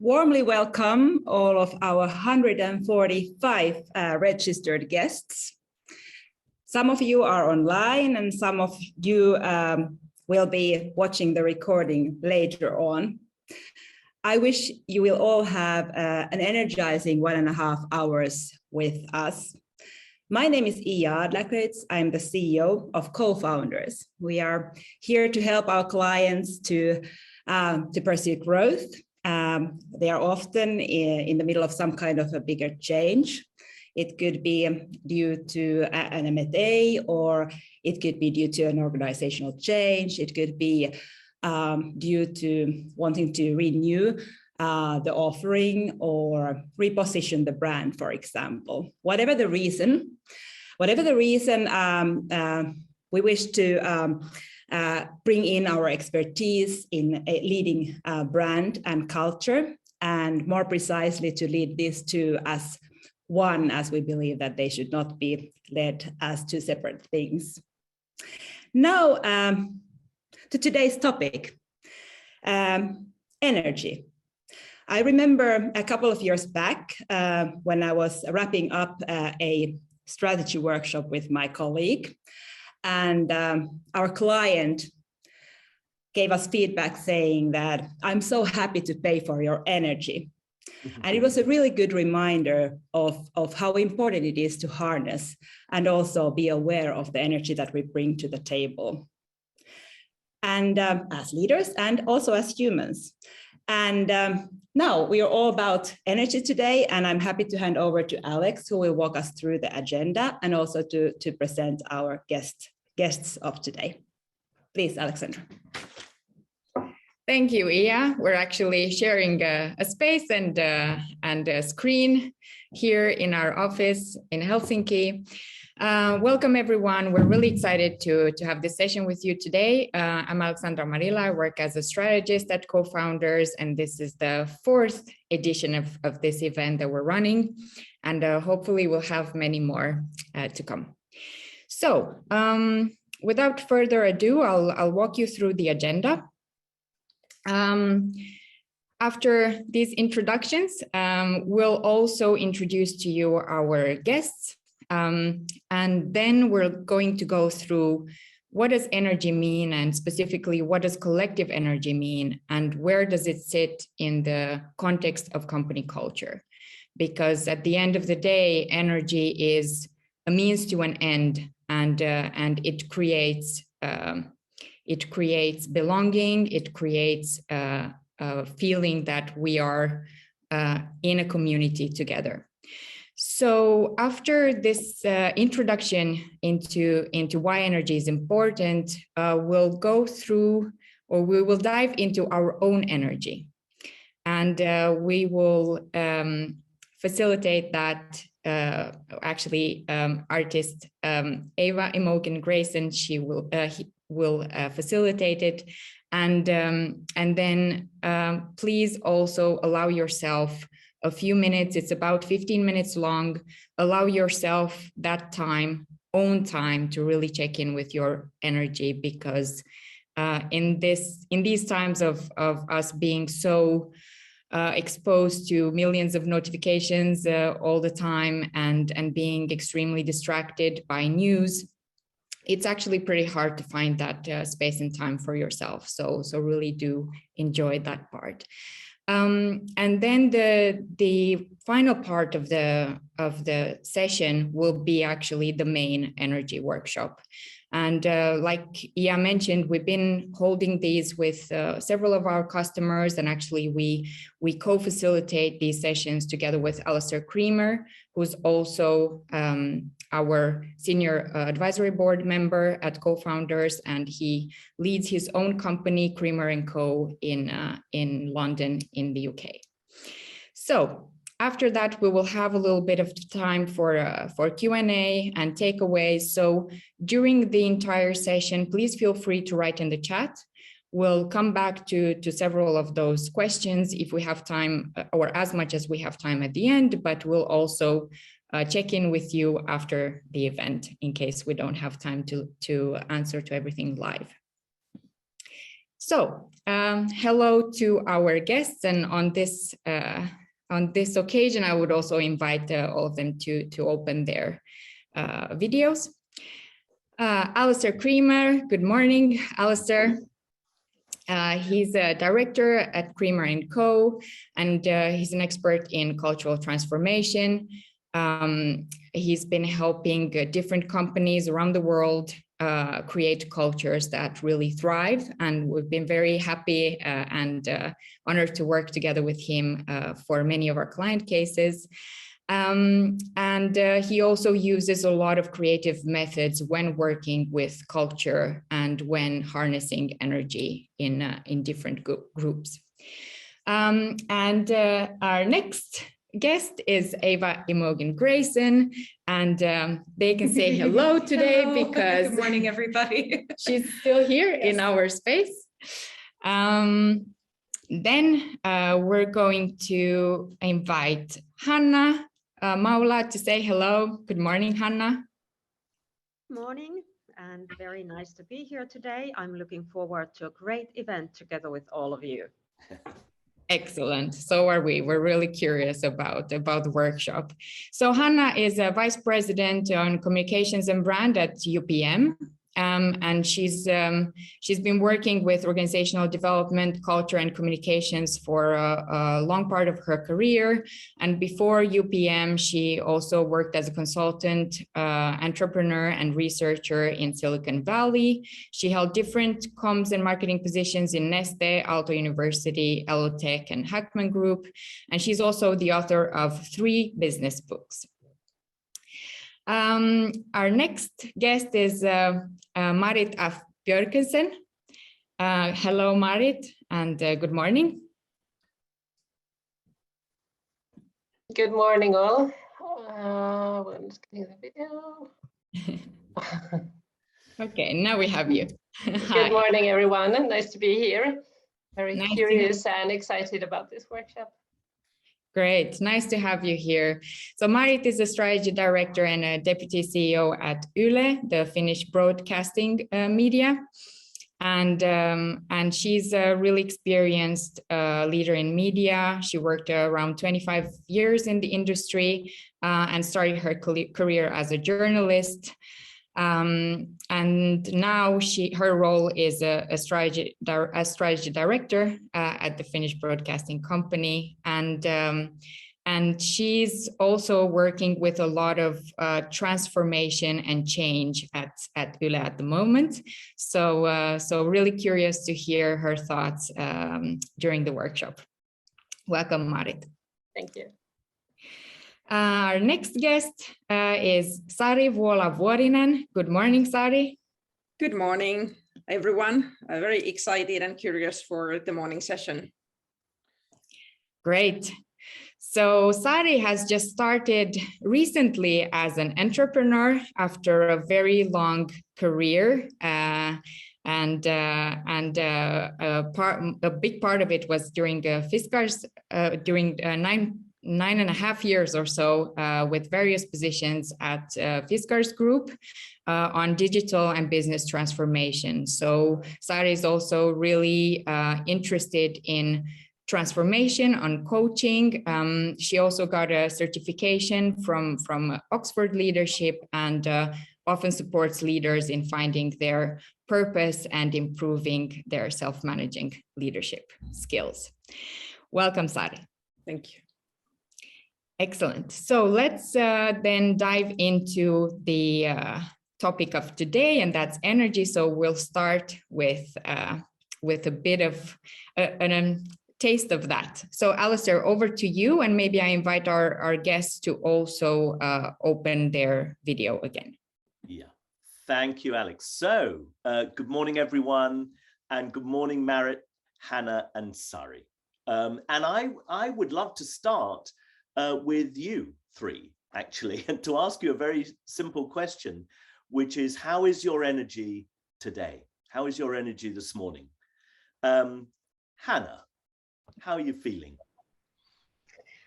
Warmly welcome all of our 145 registered guests. Some of you are online and some of you will be watching the recording later on. I wish you will all have an energizing 1.5 hours with us. My name is Eva Adlercreutz. I'm the CEO of Co-Founders. We are here to help our clients to pursue growth. They are often in the middle of some kind of a bigger change. It could be due to an M&A, or it could be due to an organizational change. It could be due to wanting to renew the offering or reposition the brand, for example. Whatever the reason, we wish to bring in our expertise in leading brand and culture, and more precisely to lead these two as one, as we believe that they should not be led as two separate things. Now, to today's topic, energy. I remember a couple of years back when I was wrapping up a strategy workshop with my colleague, and our client gave us feedback saying that, "I'm so happy to pay for your energy." And it was a really good reminder of how important it is to harness and also be aware of the energy that we bring to the table. And as leaders and also as humans. And now we are all about energy today, and I'm happy to hand over to Alex, who will walk us through the agenda and also to present our guests of today. Please, Alexandra. Thank you, Ia. We're actually sharing a space and a screen here in our office in Helsinki. Welcome, everyone. We're really excited to have this session with you today. I'm Alexandra Marila. I work as a strategist at Co-Founders, and this is the 4th edition of this event that we're running, and hopefully we'll have many more to come. So without further ado, I'll walk you through the agenda. After these introductions, we'll also introduce to you our guests, and then we're going to go through what does energy mean, and specifically what does collective energy mean, and where does it sit in the context of company culture? Because at the end of the day, energy is a means to an end, and it creates belonging. It creates a feeling that we are in a community together. So after this introduction into why energy is important, we'll go through, or we will dive into our own energy, and we will facilitate that. Artist Ava Imogen Grayson, she will facilitate it, and then please also allow yourself a few minutes. It's about 15 minutes long. Allow yourself that own time to really check in with your energy, because in these times of us being so exposed to millions of notifications all the time and being extremely distracted by news, it's actually pretty hard to find that space and time for yourself. So really do enjoy that part. And then the final part of the session will be actually the main energy workshop. And like Ia mentioned, we've been holding these with several of our customers, and actually we co-facilitate these sessions together with Alastair, who's also our senior advisory board member at Co-Founders, and he leads his own company, Creamer & Co. in London in the UK. So after that, we will have a little bit of time for Q&A and takeaways. So during the entire session, please feel free to write in the chat. We'll come back to several of those questions if we have time, or as much as we have time at the end, but we'll also check in with you after the event in case we don't have time to answer to everything live. So, hello to our guests, and on this occasion, I would also invite all of them to open their videos. Alastair Creamer, good morning, Alastair. He's a director at Creamer & Co, and he's an expert in cultural transformation. He's been helping different companies around the world create cultures that really thrive, and we've been very happy and honored to work together with him for many of our client cases. He also uses a lot of creative methods when working with culture and when harnessing energy in different groups. Our next guest is Ava Imogen Grayson, and they can say hello today. Hello. Because good morning, everybody. She's still here in our space. Then we're going to invite Hanna Maula to say hello. Good morning, Hanna. Morning, and very nice to be here today. I'm looking forward to a great event together with all of you. Excellent. So are we. We're really curious about the workshop. So Hanna is a vice president on communications and brand at UPM. And she's been working with organizational development, culture, and communications for a long part of her career. And before UPM, she also worked as a consultant, entrepreneur, and researcher in Silicon Valley. She held different comms and marketing positions in Neste, Aalto University, Elotech, and Hackman Group. And she's also the author of 3 business books. Our next guest is Marit of Pjerkinson. Hello, Marit, and good morning. Good morning, all. I'm just getting the video. Okay, now we have you. Good morning, everyone. Nice to be here. Very nice curious and excited about this workshop. Great, nice to have you here. So Marit is a strategy director and a deputy CEO at Yle, the Finnish broadcasting media. And she's a really experienced leader in media. She worked around 25 years in the industry and started her career as a journalist. And now her role is a strategy director at the Finnish broadcasting company, and she's also working with a lot of transformation and change at Yle at the moment. So really curious to hear her thoughts during the workshop. Welcome, Marit. Thank you. Our next guest is Sari Vuola-Vuorinen. Good morning, Sari. Good morning, everyone. I'm very excited and curious for the morning session. Great. So Sari has just started recently as an entrepreneur after a very long career. A big part of it was during Fiskars, during 9.5 years or so with various positions at Fiskars Group on digital and business transformation. So Sari is also really interested in transformation, on coaching. She also got a certification from Oxford Leadership and often supports leaders in finding their purpose and improving their self-managing leadership skills. Welcome, Sari. Thank you. Excellent. So let's then dive into the topic of today, and that's energy. So we'll start with a bit of a taste of that. So Alastair, over to you, and maybe I invite our guests to also open their video again. Yeah, thank you, Alex. So good morning, everyone, and good morning, Marit, Hanna, and Saree. And I would love to start with you 3, actually, and to ask you a very simple question, which is, how is your energy today? How is your energy this morning? Hanna, how are you feeling?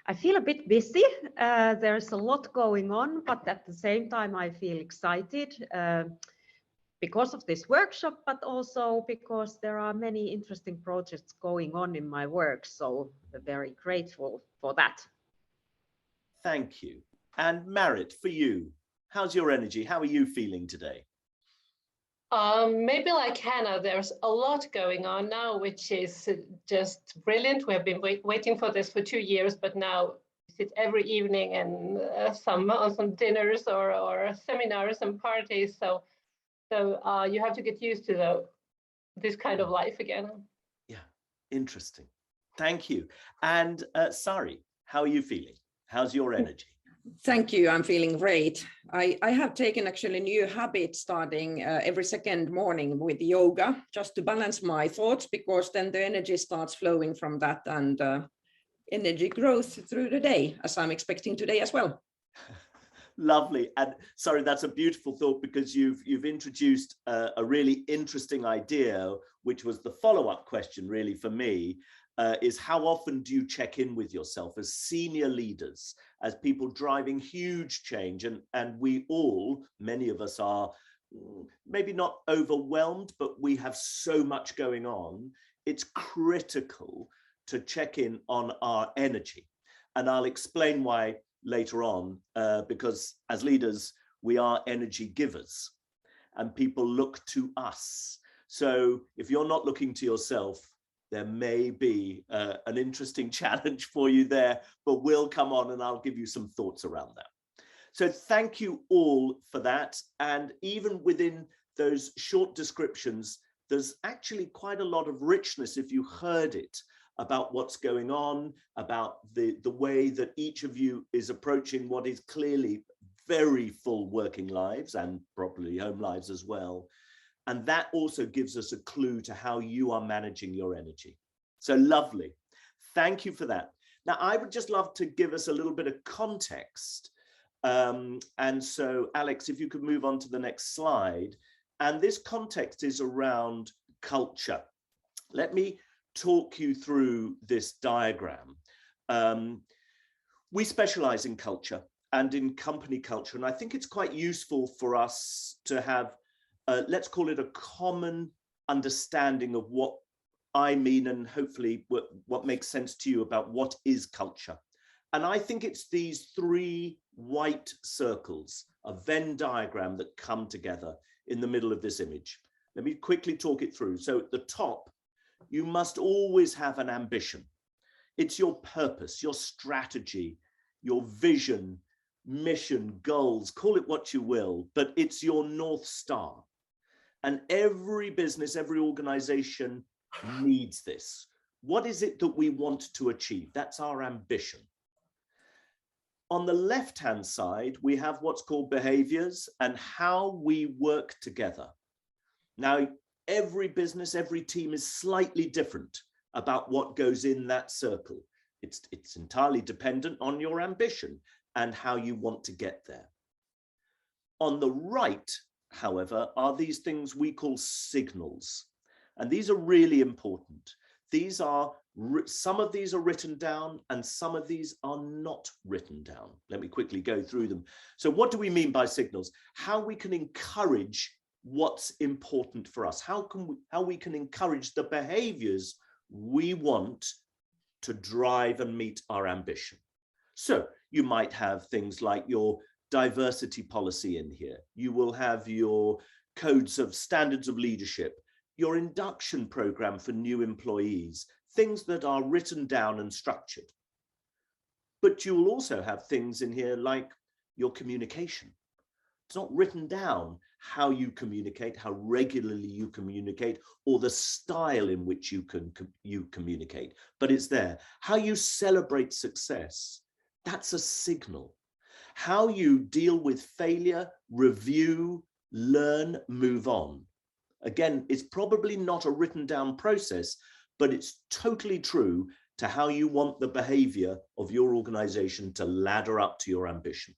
I feel a bit busy. There's a lot going on, but at the same time, I feel excited. because of this workshop, but also because there are many interesting projects going on in my work. So very grateful for that. Thank you. And Marit, for you, how's your energy? How are you feeling today? Maybe like Hanna, there's a lot going on now, which is just brilliant. We have been waiting for this for 2 years, but now it's every evening and some dinners or seminars and parties. So you have to get used to this kind of life again. Yeah, interesting. Thank you. And Saree, how are you feeling? How's your energy? Thank you. I'm feeling great. I have taken actually a new habit starting every second morning with yoga, just to balance my thoughts, because then the energy starts flowing from that, and energy grows through the day, as I'm expecting today as well. Lovely. And sorry, that's a beautiful thought, because you've introduced a really interesting idea, which was the follow-up question really for me, is how often do you check in with yourself as senior leaders, as people driving huge change? And we all, many of us are maybe not overwhelmed, but we have so much going on. It's critical to check in on our energy. And I'll explain why later on, because as leaders, we are energy givers and people look to us. So if you're not looking to yourself, there may be an interesting challenge for you there, but we'll come on and I'll give you some thoughts around that. So thank you all for that. And even within those short descriptions, there's actually quite a lot of richness, if you heard it, about what's going on, about the way that each of you is approaching what is clearly very full working lives and probably home lives as well. And that also gives us a clue to how you are managing your energy. So lovely. Thank you for that. Now, I would just love to give us a little bit of context. And so, Alex, if you could move on to the next slide. And this context is around culture. Let me talk you through this diagram. We specialize in culture and in company culture. And I think it's quite useful for us to have let's call it a common understanding of what I mean, and hopefully what makes sense to you about what is culture. And I think it's these 3 white circles, a Venn diagram that come together in the middle of this image. Let me quickly talk it through. So at the top, you must always have an ambition. It's your purpose, your strategy, your vision, mission, goals, call it what you will, but it's your North Star. And every business, every organization needs this. What is it that we want to achieve? That's our ambition. On the left-hand side, we have what's called behaviors and how we work together. Now, every business, every team is slightly different about what goes in that circle. It's entirely dependent on your ambition and how you want to get there. On the right, however, are these things we call signals. And these are really important. These are, some of these are written down and some of these are not written down. Let me quickly go through them. So what do we mean by signals? How we can encourage what's important for us. How we can encourage the behaviors we want to drive and meet our ambition. So you might have things like your diversity policy in here. You will have your codes of standards of leadership, your induction program for new employees, things that are written down and structured. But you will also have things in here like your communication. It's not written down how you communicate, how regularly you communicate, or the style in which you communicate, but it's there. How you celebrate success, that's a signal. How you deal with failure, review, learn, move on. Again, it's probably not a written down process, but it's totally true to how you want the behavior of your organization to ladder up to your ambition.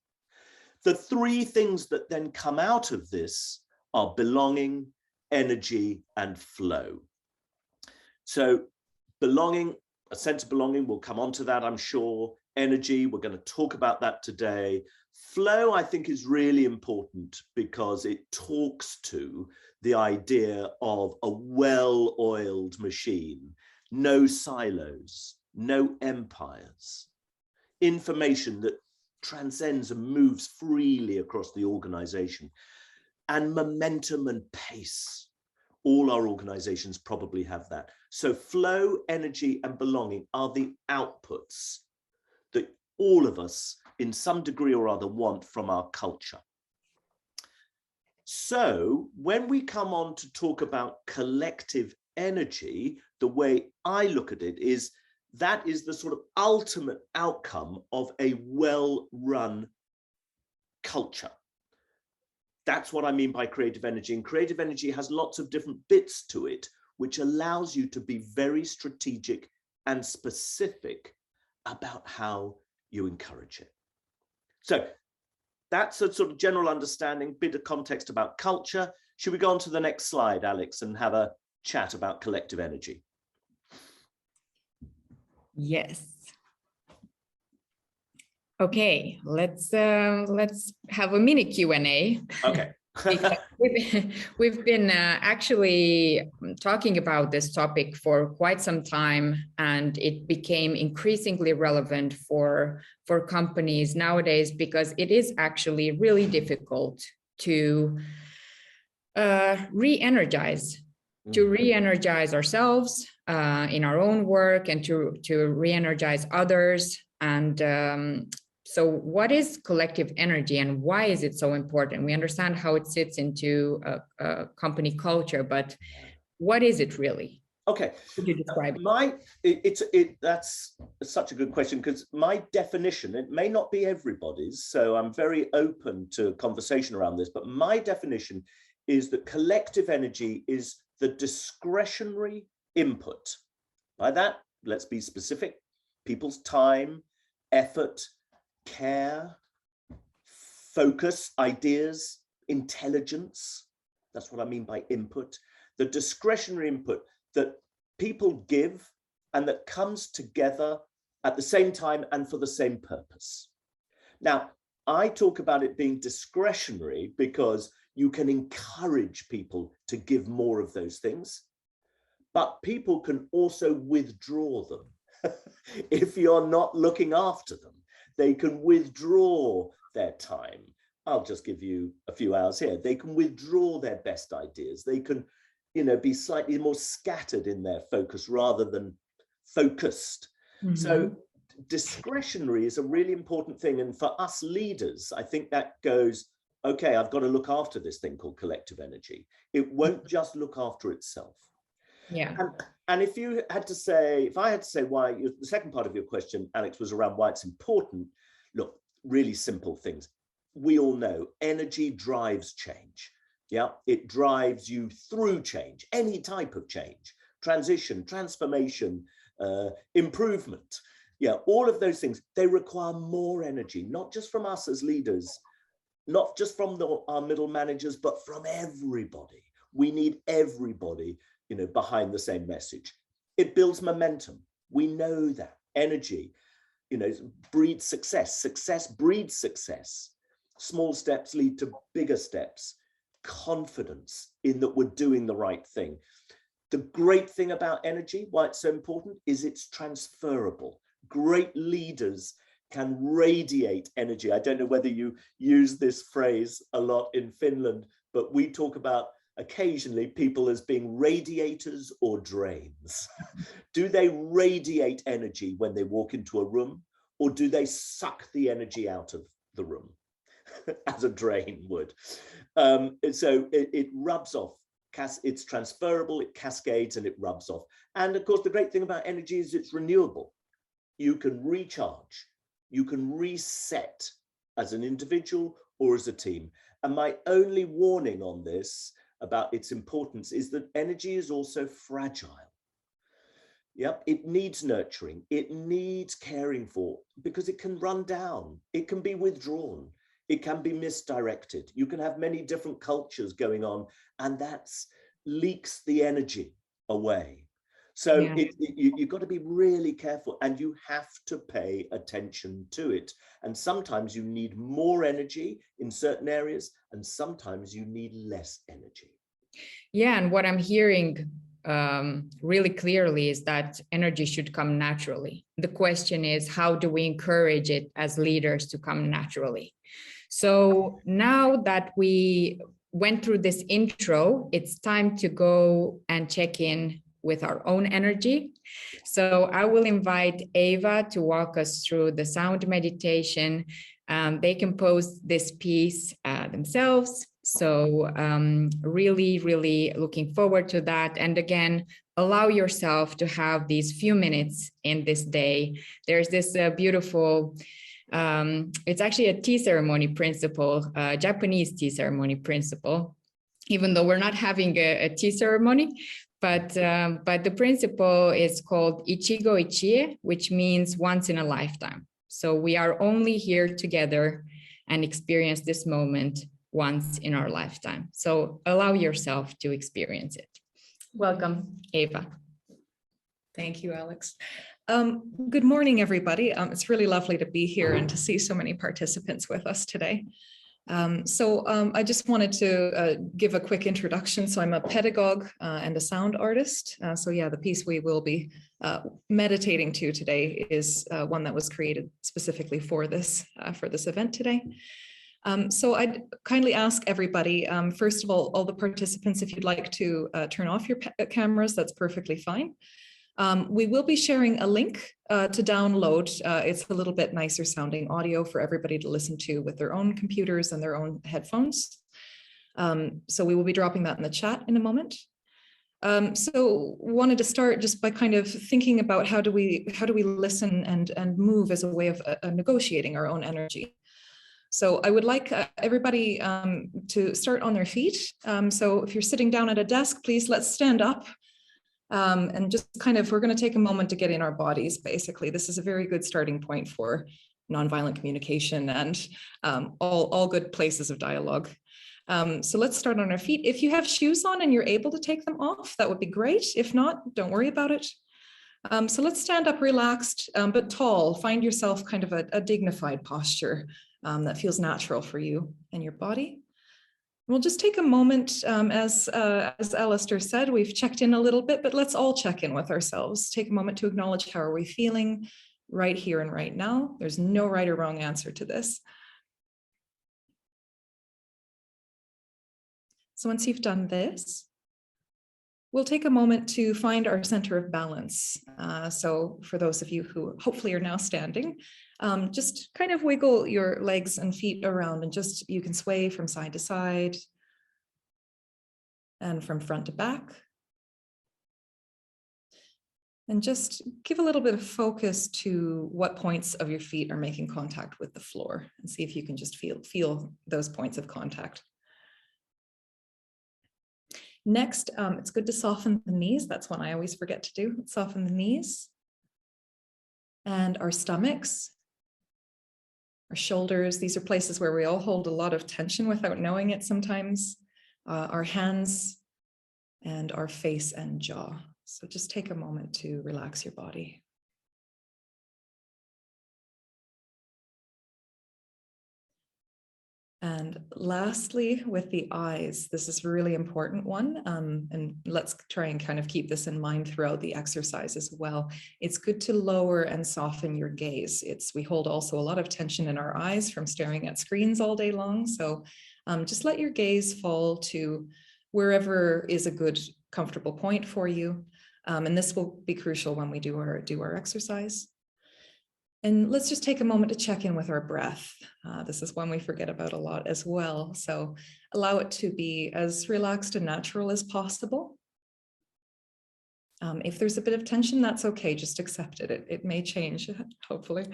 The 3 things that then come out of this are belonging, energy, and flow. So belonging, a sense of belonging, we'll come on to that, I'm sure. Energy, we're going to talk about that today. Flow, I think, is really important because it talks to the idea of a well-oiled machine, no silos, no empires, information that transcends and moves freely across the organization, and momentum and pace. All our organizations probably have that. So flow, energy, and belonging are the outputs that all of us in some degree or other want from our culture. So when we come on to talk about collective energy, the way I look at it is that is the sort of ultimate outcome of a well-run culture. That's what I mean by creative energy. And creative energy has lots of different bits to it, which allows you to be very strategic and specific about how you encourage it. So that's a sort of general understanding, bit of context about culture. Should we go on to the next slide, Alex, and have a chat about collective energy? Yes. Okay, let's have a mini Q&A. Okay. We've been actually talking about this topic for quite some time, and it became increasingly relevant for companies nowadays because it is actually really difficult to re-energize ourselves in our own work and to re-energize others. And so what is collective energy and why is it so important? We understand how it sits into a company culture, but what is it really? Okay. Could you describe it? That's such a good question, because my definition, it may not be everybody's, so I'm very open to conversation around this, but my definition is that collective energy is the discretionary input. By that, let's be specific, people's time, effort, care, focus, ideas, intelligence. That's what I mean by input. The discretionary input that people give and that comes together at the same time and for the same purpose. Now, I talk about it being discretionary because you can encourage people to give more of those things, but people can also withdraw them. If you're not looking after them, they can withdraw their time. I'll just give you a few hours here. They can withdraw their best ideas. They can, be slightly more scattered in their focus rather than focused. Mm-hmm. So discretionary is a really important thing. And for us leaders, I think that goes, okay, I've got to look after this thing called collective energy. It won't just look after itself. Yeah. And if I had to say why, the second part of your question, Alex, was around why it's important. Look, really simple things. We all know energy drives change. Yeah, it drives you through change, any type of change, transition, transformation, improvement. Yeah, all of those things, they require more energy, not just from us as leaders, not just from our middle managers, but from everybody. We need everybody, behind the same message. It builds momentum. We know that energy, breeds success. Success breeds success. Small steps lead to bigger steps. Confidence in that we're doing the right thing. The great thing about energy, why it's so important, is it's transferable. Great leaders can radiate energy. I don't know whether you use this phrase a lot in Finland, but we talk about occasionally people as being radiators or drains. Do they radiate energy when they walk into a room, or do they suck the energy out of the room as a drain would? So it rubs off. It's transferable, it cascades, and it rubs off. And of course, the great thing about energy is it's renewable. You can recharge, you can reset as an individual or as a team. And my only warning on this about its importance is that energy is also fragile. Yep, it needs nurturing, it needs caring for, because it can run down, it can be withdrawn, it can be misdirected. You can have many different cultures going on, and that leaks the energy away. So yeah. You've got to be really careful, and you have to pay attention to it. And sometimes you need more energy in certain areas, and sometimes you need less energy. Yeah, and what I'm hearing really clearly is that energy should come naturally. The question is, how do we encourage it as leaders to come naturally? So now that we went through this intro, it's time to go and check in with our own energy. So I will invite Ava to walk us through the sound meditation. They compose this piece themselves. So really, really looking forward to that. And again, allow yourself to have these few minutes in this day. There's this beautiful, it's actually a tea ceremony principle, Japanese tea ceremony principle, even though we're not having a tea ceremony. But the principle is called Ichigo Ichie, which means once in a lifetime. So we are only here together and experience this moment once in our lifetime. So allow yourself to experience it. Welcome, Ava. Thank you, Alex. Good morning, everybody. It's really lovely to be here and to see so many participants with us today. I just wanted to give a quick introduction. So I'm a pedagogue and a sound artist. The piece we will be meditating to today is one that was created specifically for this event today. So I'd kindly ask everybody, first of all the participants, if you'd like to turn off your cameras, that's perfectly fine. We will be sharing a link to download. It's a little bit nicer sounding audio for everybody to listen to with their own computers and their own headphones. So we will be dropping that in the chat in a moment. So wanted to start just by kind of thinking about how do we listen and move as a way of negotiating our own energy. So I would like everybody to start on their feet. So if you're sitting down at a desk, please let's stand up. And just kind of, we're going to take a moment to get in our bodies, basically. This is a very good starting point for nonviolent communication and all good places of dialogue. So let's start on our feet. If you have shoes on and you're able to take them off, that would be great. If not, don't worry about it. So let's stand up relaxed, but tall. Find yourself kind of a dignified posture that feels natural for you and your body. We'll just take a moment, as Alastair said, we've checked in a little bit, but let's all check in with ourselves. Take a moment to acknowledge how are we feeling right here and right now. There's no right or wrong answer to this. So once you've done this, we'll take a moment to find our center of balance. So for those of you who hopefully are now standing, just kind of wiggle your legs and feet around and just, you can sway from side to side and from front to back. And just give a little bit of focus to what points of your feet are making contact with the floor and see if you can just feel those points of contact. Next, it's good to soften the knees. That's one I always forget to do. Soften the knees and our stomachs, our shoulders. These are places where we all hold a lot of tension without knowing it sometimes. Our hands and our face and jaw. So just take a moment to relax your body. And lastly, with the eyes, this is a really important one. And let's try and kind of keep this in mind throughout the exercise as well. It's good to lower and soften your gaze. We hold also a lot of tension in our eyes from staring at screens all day long. So just let your gaze fall to wherever is a good, comfortable point for you. And this will be crucial when we do our exercise. And let's just take a moment to check in with our breath. This is one we forget about a lot as well. So allow it to be as relaxed and natural as possible. If there's a bit of tension, that's okay. Just accept it. It may change, hopefully.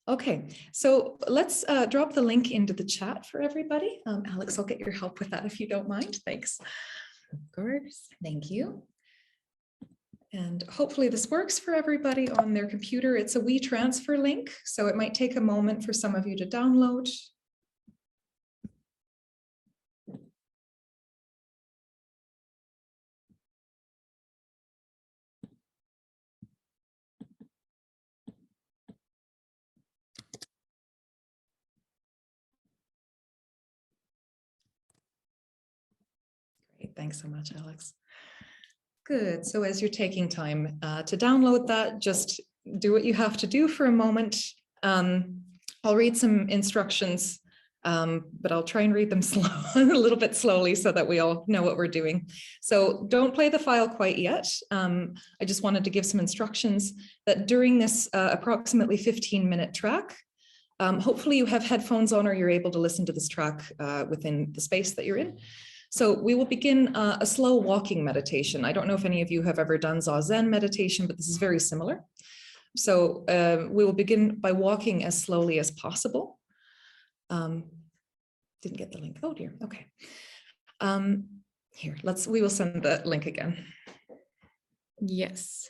Okay, so let's drop the link into the chat for everybody. Alex, I'll get your help with that if you don't mind. Thanks. Of course. Thank you. And hopefully this works for everybody on their computer. It's a WeTransfer link, so it might take a moment for some of you to download. Great, thanks so much, Alex. Good, so as you're taking time to download that, just do what you have to do for a moment. I'll read some instructions, but I'll try and read them a little bit slowly so that we all know what we're doing. So don't play the file quite yet. I just wanted to give some instructions that during this approximately 15-minute track, hopefully you have headphones on or you're able to listen to this track within the space that you're in. So we will begin a slow walking meditation. I don't know if any of you have ever done Zazen meditation, but this is very similar. So we will begin by walking as slowly as possible. Didn't get the link. Oh dear. Okay. Here, we will send the link again. Yes.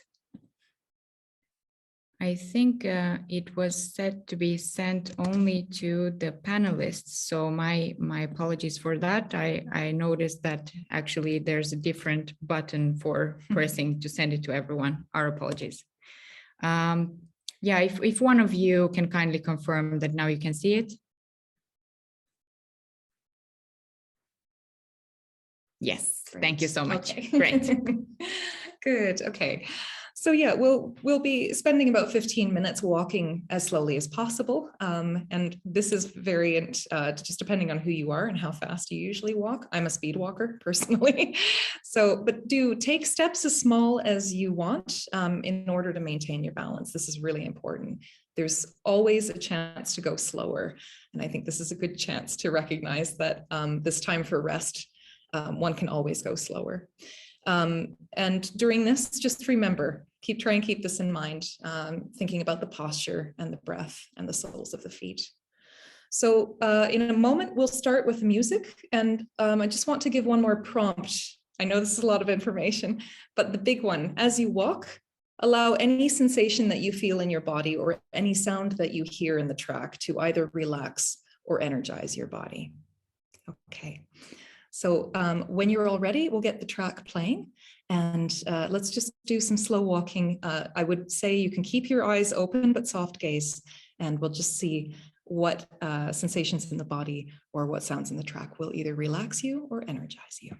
I think it was set to be sent only to the panelists. So my apologies for that. I noticed that actually there's a different button for pressing to send it to everyone. Our apologies. Yeah, if one of you can kindly confirm that now you can see it. Yes, great. Thank you so much. Okay. Great. Good, okay. So yeah, we'll be spending about 15 minutes walking as slowly as possible. And this is variant just depending on who you are and how fast you usually walk. I'm a speed walker personally. But do take steps as small as you want in order to maintain your balance. This is really important. There's always a chance to go slower. And I think this is a good chance to recognize that this time for rest, one can always go slower. And during this, just remember, try and keep this in mind, thinking about the posture and the breath and the soles of the feet. So in a moment, we'll start with music. And I just want to give one more prompt. I know this is a lot of information, but the big one, as you walk, allow any sensation that you feel in your body or any sound that you hear in the track to either relax or energize your body. Okay. So when you're all ready, we'll get the track playing and let's just do some slow walking. I would say you can keep your eyes open, but soft gaze, and we'll just see what sensations in the body or what sounds in the track will either relax you or energize you.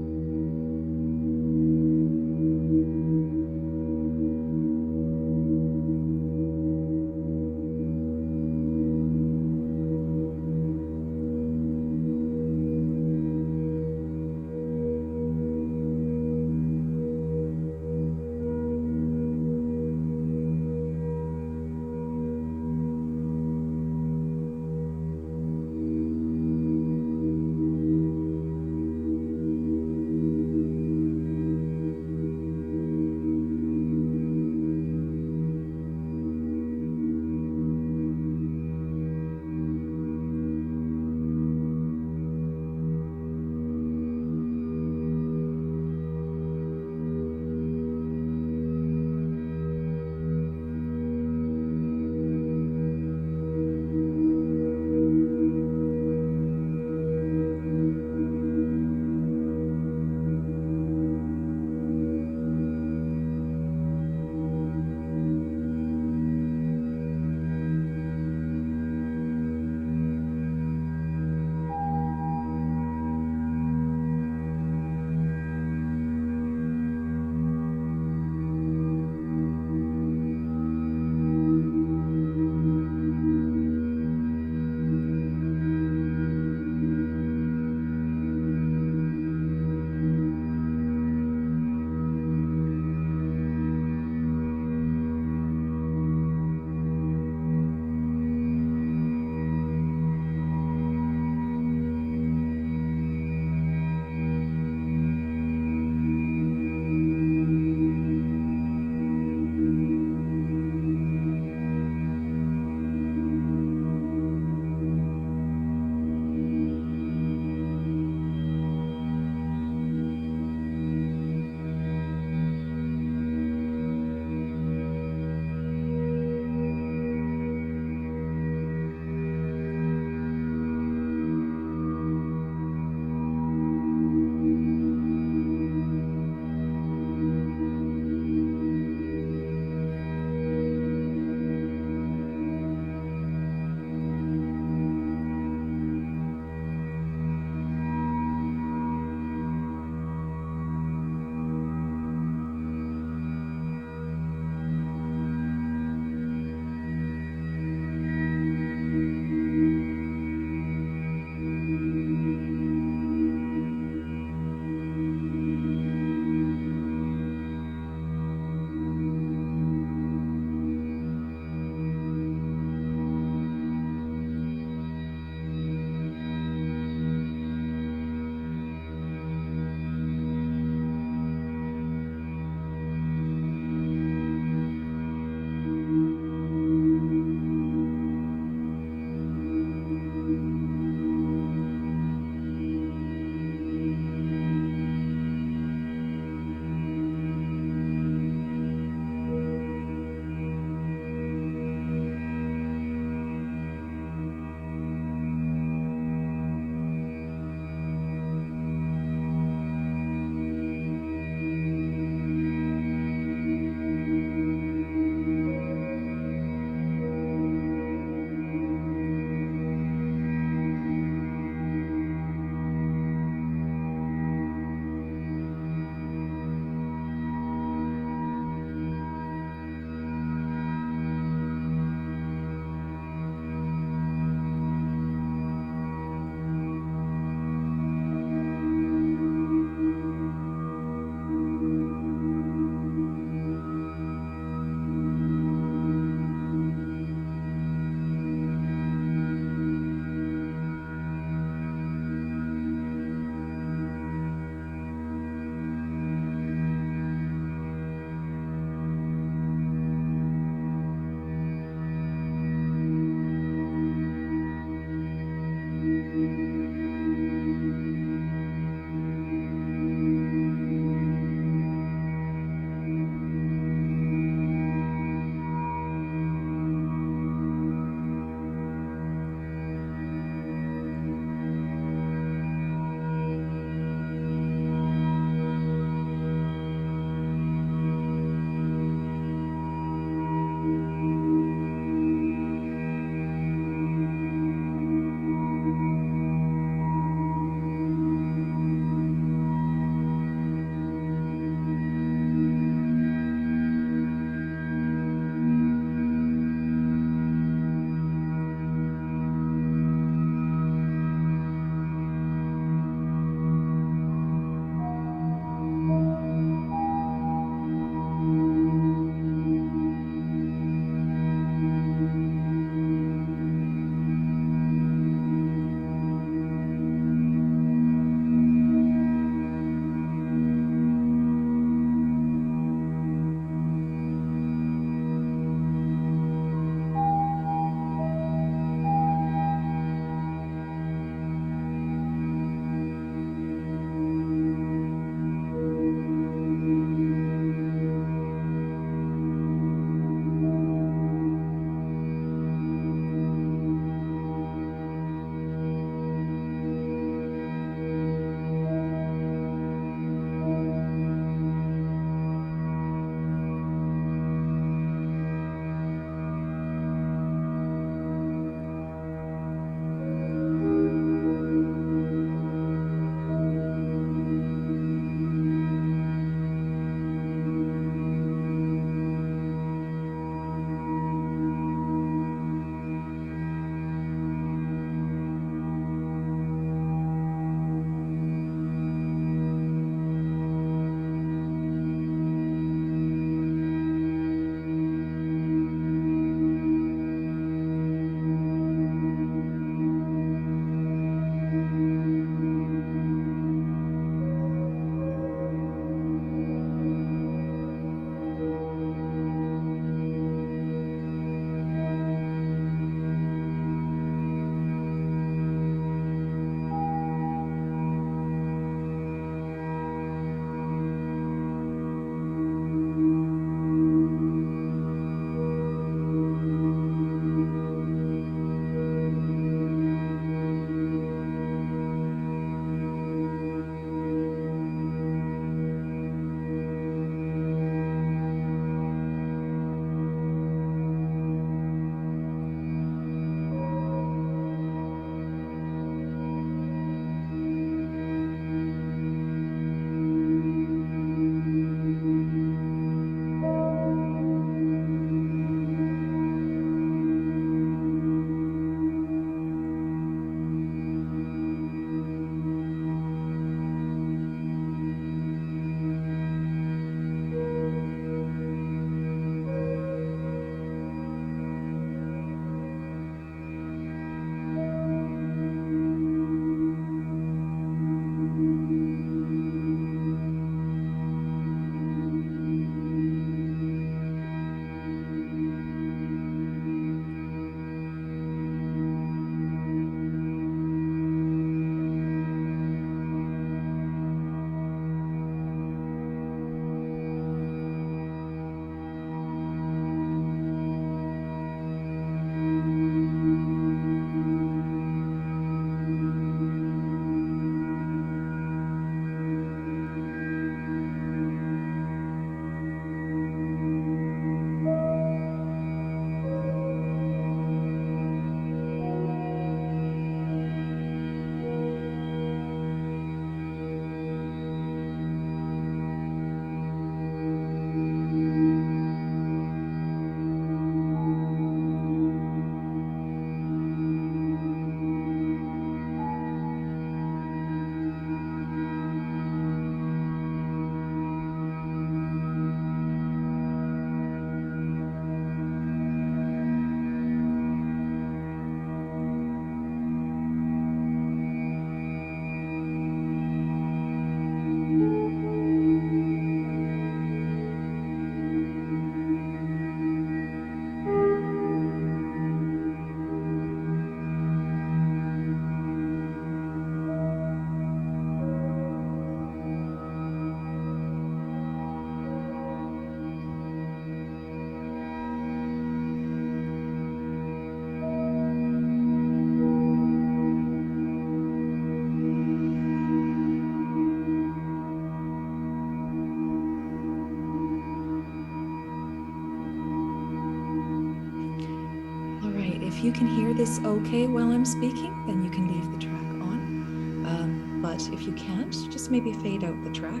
if you can hear this okay while I'm speaking, then you can leave the track on. But if you can't, just maybe fade out the track.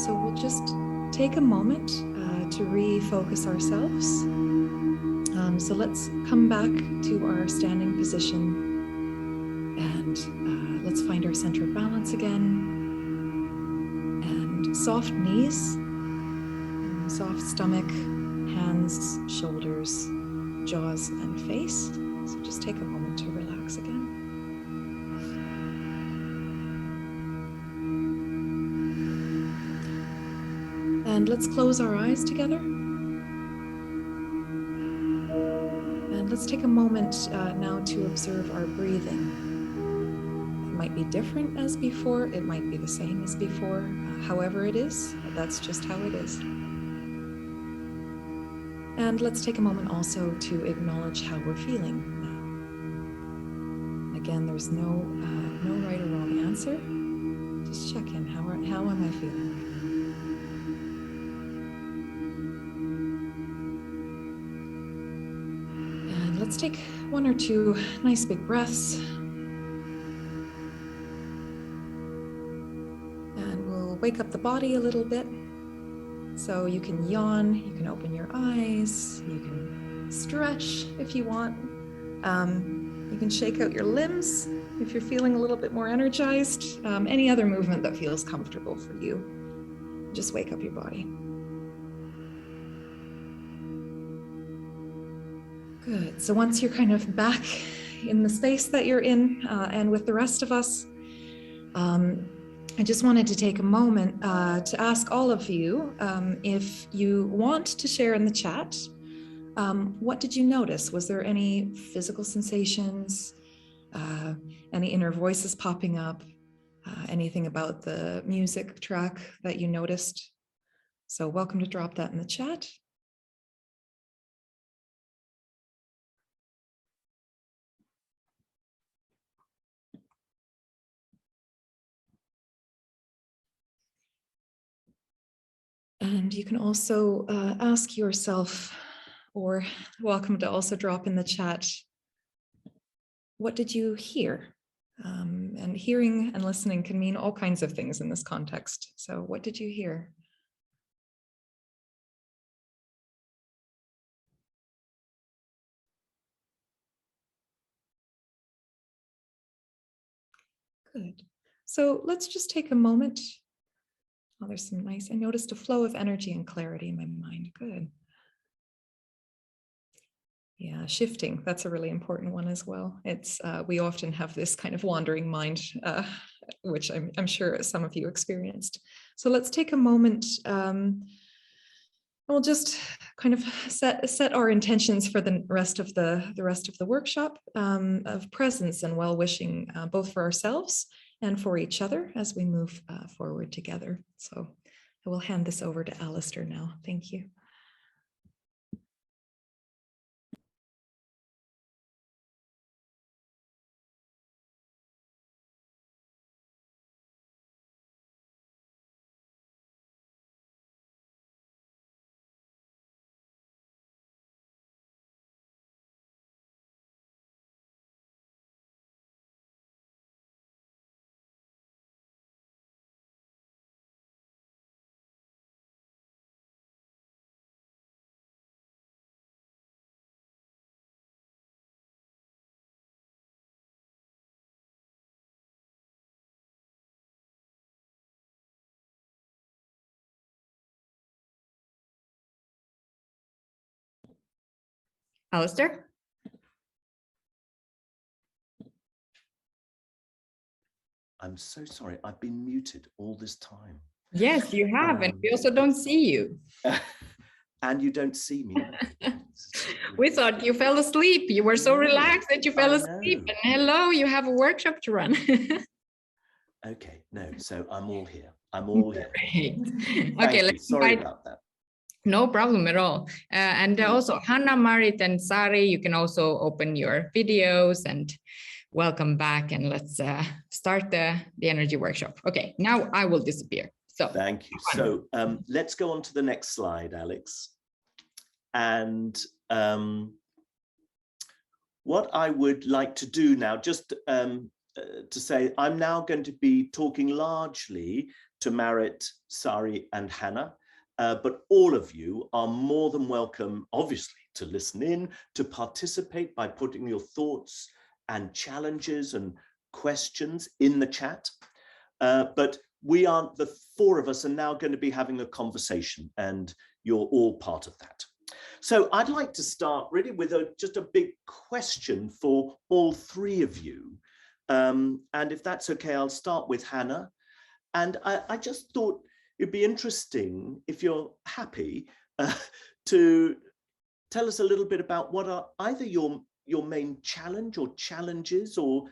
So we'll just take a moment to refocus ourselves. So let's come back to our standing position and let's find our center of balance again. And soft knees, soft stomach, hands, shoulders, jaws, and face. So just take a moment to relax again. And let's close our eyes together. And let's take a moment now to observe our breathing. It might be different as before, it might be the same as before. However it is, that's just how it is. And let's take a moment also to acknowledge how we're feeling now. Again, there's no right or wrong answer. Just check in, how am I feeling? And let's take one or two nice big breaths. And we'll wake up the body a little bit. So you can yawn, you can open your eyes, you can stretch if you want. You can shake out your limbs if you're feeling a little bit more energized. Any other movement that feels comfortable for you. Just wake up your body. Good. So once you're kind of back in the space that you're in and with the rest of us, I just wanted to take a moment to ask all of you if you want to share in the chat, what did you notice? Was there any physical sensations, any inner voices popping up, anything about the music track that you noticed? So welcome to drop that in the chat. And you can also ask yourself, or welcome to also drop in the chat, what did you hear? And hearing and listening can mean all kinds of things in this context. So what did you hear? Good. So let's just take a moment. Oh, there's some nice, I noticed a flow of energy and clarity in my mind. Good. Yeah, shifting, that's a really important one as well. It's, we often have this kind of wandering mind, which I'm sure some of you experienced. So let's take a moment. We'll just kind of set our intentions for the rest of the workshop of presence and well-wishing, both for ourselves and for each other as we move forward together. So I will hand this over to Alastair now. Thank you. Alastair? I'm so sorry. I've been muted all this time. Yes, you have, and we also don't see you. And you don't see me. We thought you fell asleep. You were so relaxed that you fell asleep. And hello, you have a workshop to run. Okay, no, so I'm all here. I'm all here. Okay, let's sorry about that. No problem at all. And also Hanna, Marit, and Saree, you can also open your videos and welcome back, and let's start the energy workshop. Okay, now I will disappear. So thank you. So let's go on to the next slide, Alex. And what I would like to do now, just to say, I'm now going to be talking largely to Marit, Saree, and Hanna, but all of you are more than welcome, obviously, to listen in, to participate by putting your thoughts and challenges and questions in the chat. But we are, the four of us are now going to be having a conversation, and you're all part of that. So I'd like to start really with just a big question for all three of you. And if that's okay, I'll start with Hanna. And I just thought it'd be interesting, if you're happy, to tell us a little bit about what are either your main challenge or challenges, or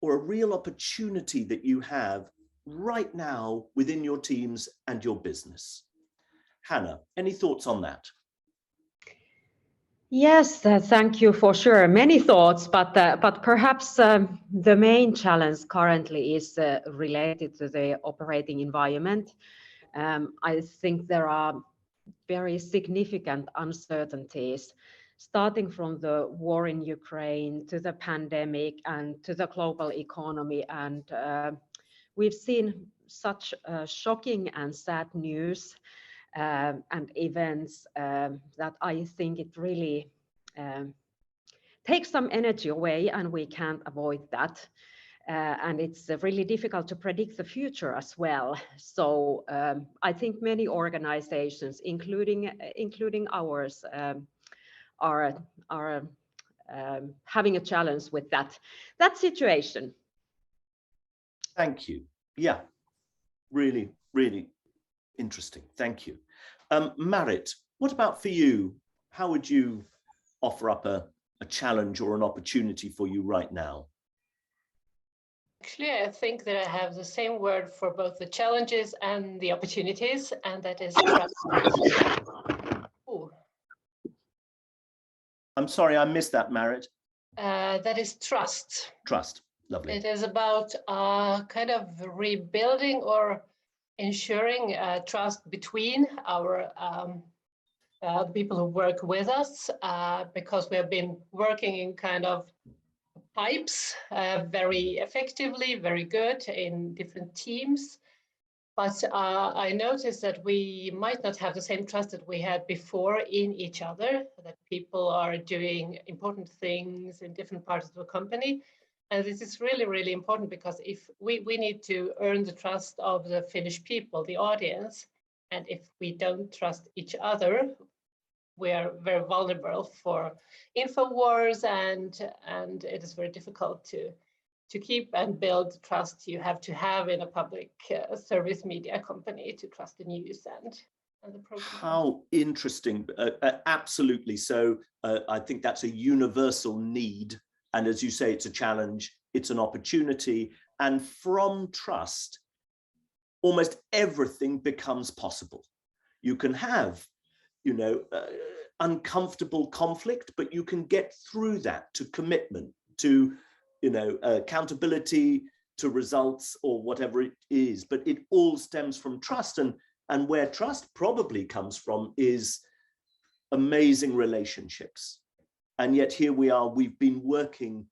a real opportunity that you have right now within your teams and your business. Hanna, any thoughts on that? Yes, thank you for sure. Many thoughts, but perhaps the main challenge currently is related to the operating environment. I think there are very significant uncertainties, starting from the war in Ukraine to the pandemic and to the global economy. And we've seen such shocking and sad news and events that I think it really takes some energy away, and we can't avoid that. And it's really difficult to predict the future as well. So I think many organizations, including ours, are having a challenge with that situation. Thank you. Yeah, really, really interesting. Thank you. Marit, what about for you? How would you offer up a challenge or an opportunity for you right now? Actually, I think that I have the same word for both the challenges and the opportunities, and that is trust. Ooh. I'm sorry, I missed that, Marit. That is trust. Trust, lovely. It is about kind of rebuilding or ensuring trust between our people who work with us, because we have been working in kind of pipes very effectively, very good in different teams. But I noticed that we might not have the same trust that we had before in each other, that people are doing important things in different parts of the company. And this is really, really important, because if we need to earn the trust of the Finnish people, the audience, and if we don't trust each other, we are very vulnerable for info wars, and it is very difficult to keep and build trust you have to have in a public service media company to trust the news and the program. How interesting. Absolutely. So I think that's a universal need. And as you say, it's a challenge, it's an opportunity. And from trust, almost everything becomes possible. You can have, uncomfortable conflict, but you can get through that to commitment, to, accountability, to results, or whatever it is. But it all stems from trust. And where trust probably comes from is amazing relationships. And yet here we are, we've been working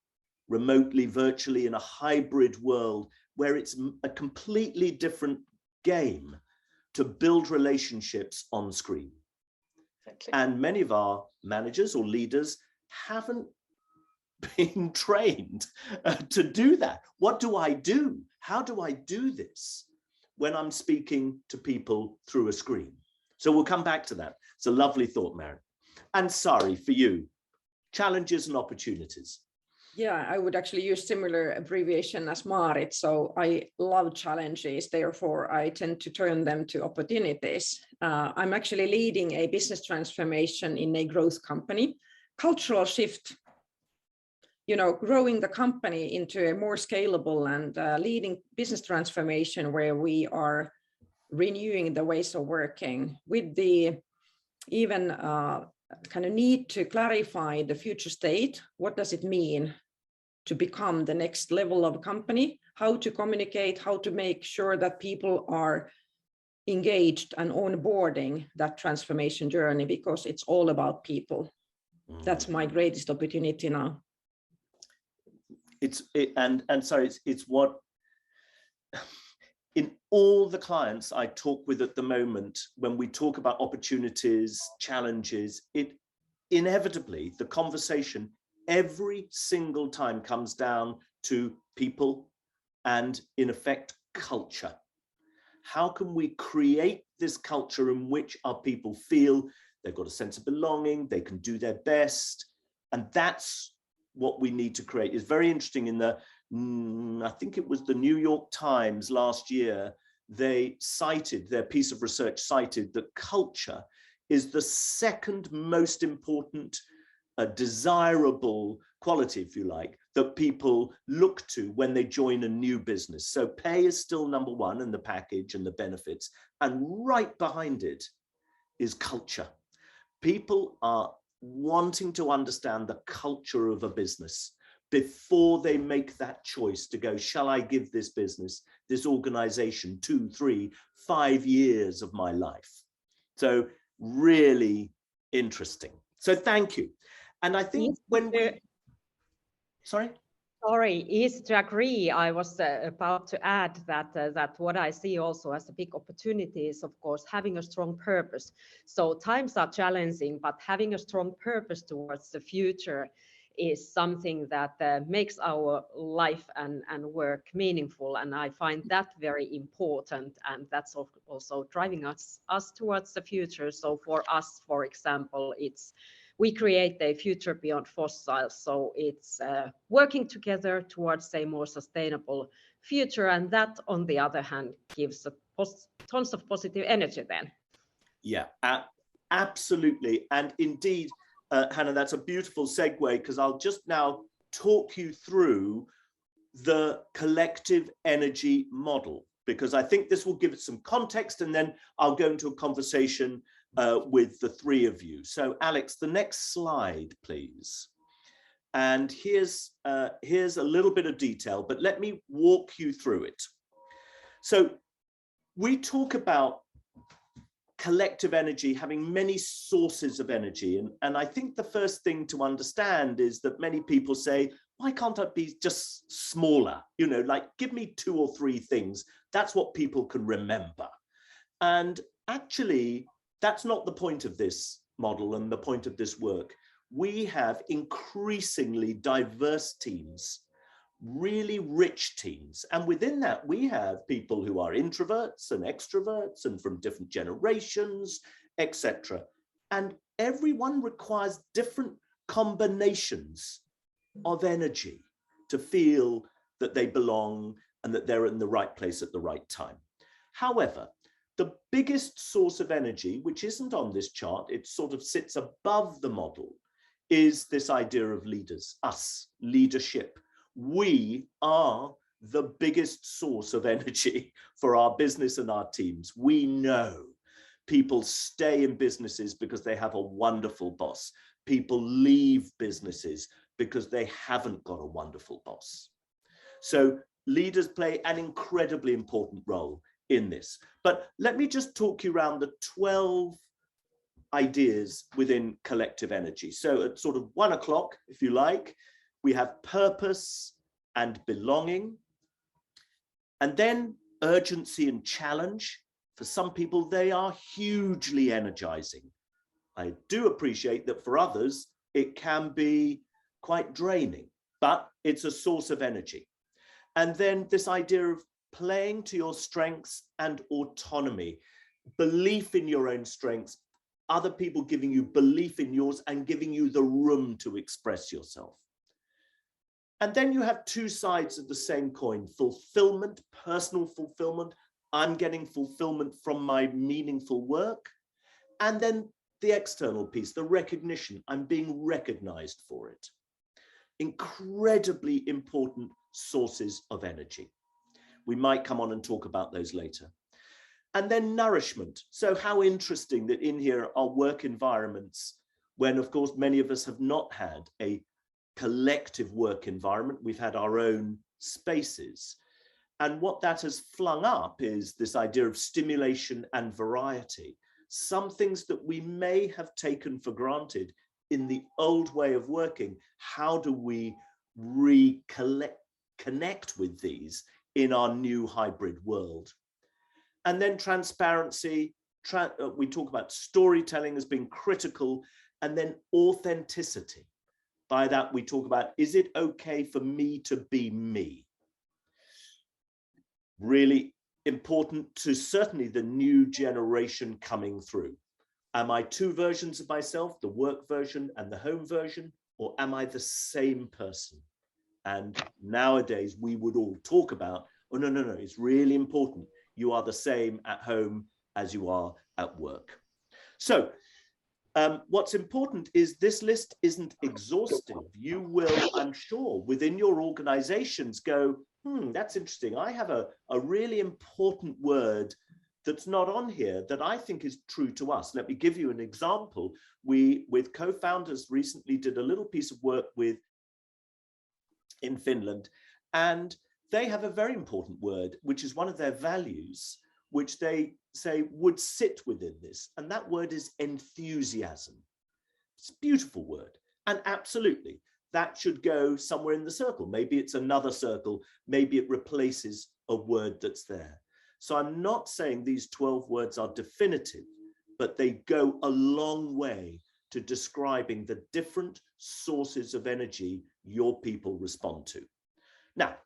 remotely, virtually, in a hybrid world where it's a completely different game to build relationships on screen. Exactly. And many of our managers or leaders haven't been trained to do that. What do I do? How do I do this when I'm speaking to people through a screen? So we'll come back to that. It's a lovely thought, Marit. And Saree, for you, challenges and opportunities. Yeah, I would actually use similar abbreviation as Marit. So I love challenges, therefore I tend to turn them to opportunities. I'm actually leading a business transformation in a growth company, cultural shift, growing the company into a more scalable and leading business transformation where we are renewing the ways of working with the even kind of need to clarify the future state. What does it mean to become the next level of company? How to communicate, how to make sure that people are engaged and onboarding that transformation journey, because it's all about people. That's my greatest opportunity now. It's what in all the clients I talk with at the moment, when we talk about opportunities, challenges, it inevitably, the conversation every single time comes down to people and, in effect, culture. How can we create this culture in which our people feel they've got a sense of belonging, they can do their best? And that's what we need to create. It's very interesting. In the, I think it was the New York Times last year, they cited, their piece of research cited that culture is the second most important, desirable quality, if you like, that people look to when they join a new business. So pay is still number one in the package and the benefits. And right behind it is culture. People are wanting to understand the culture of a business before they make that choice to go, shall I give this business, this organization 2, 3, 5 years of my life? So really interesting. So thank you. And I think when we, sorry, is to agree. I was about to add that what I see also as a big opportunity is, of course, having a strong purpose. So times are challenging, but having a strong purpose towards the future is something that makes our life and work meaningful. And I find that very important. And that's also driving us towards the future. So for us, for example, we create a future beyond fossils. So it's working together towards a more sustainable future. And that, on the other hand, gives tons of positive energy then. Yeah, absolutely. And indeed, Hanna, that's a beautiful segue, because I'll just now talk you through the collective energy model, because I think this will give it some context, and then I'll go into a conversation with the three of you. So Alex, the next slide, please. And here's a little bit of detail, but let me walk you through it. So we talk about collective energy having many sources of energy. And I think the first thing to understand is that many people say, why can't I be just smaller? You know, like, give me 2 or 3 things. That's what people can remember. And actually, that's not the point of this model and the point of this work. We have increasingly diverse teams, really rich teams. And within that, we have people who are introverts and extroverts and from different generations, etc. And everyone requires different combinations of energy to feel that they belong and that they're in the right place at the right time. However, the biggest source of energy, which isn't on this chart, it sort of sits above the model, is this idea of leaders, us, leadership. We are the biggest source of energy for our business and our teams. We know people stay in businesses because they have a wonderful boss. People leave businesses because they haven't got a wonderful boss. So leaders play an incredibly important role in this. But let me just talk you around the 12 ideas within collective energy. So at sort of 1 o'clock, if you like, we have purpose and belonging, and then urgency and challenge. For some people, they are hugely energizing. I do appreciate that for others, it can be quite draining, but it's a source of energy. And then this idea of playing to your strengths and autonomy, belief in your own strengths, other people giving you belief in yours and giving you the room to express yourself. And then you have 2 sides of the same coin: fulfillment, personal fulfillment. I'm getting fulfillment from my meaningful work. And then the external piece, the recognition. I'm being recognized for it. Incredibly important sources of energy. We might come on and talk about those later. And then nourishment. So how interesting that in here are work environments when, of course, many of us have not had a collective work environment. We've had our own spaces. And what that has flung up is this idea of stimulation and variety, some things that we may have taken for granted in the old way of working. How do we connect with these in our new hybrid world? And then transparency, we talk about storytelling as being critical, and then authenticity. By that, we talk about, is it okay for me to be me? Really important to certainly the new generation coming through. Am I two versions of myself, the work version and the home version, or am I the same person? And nowadays we would all talk about, oh, no, it's really important. You are the same at home as you are at work. So what's important is this list isn't exhaustive. You will, I'm sure, within your organizations go, that's interesting. I have a really important word that's not on here that I think is true to us. Let me give you an example. We, with co-founders, recently did a little piece of work in Finland, and they have a very important word, which is one of their values, which they say would sit within this. And that word is enthusiasm. It's a beautiful word. And absolutely, that should go somewhere in the circle. Maybe it's another circle. Maybe it replaces a word that's there. So I'm not saying these 12 words are definitive, but they go a long way to describing the different sources of energy your people respond to. Now,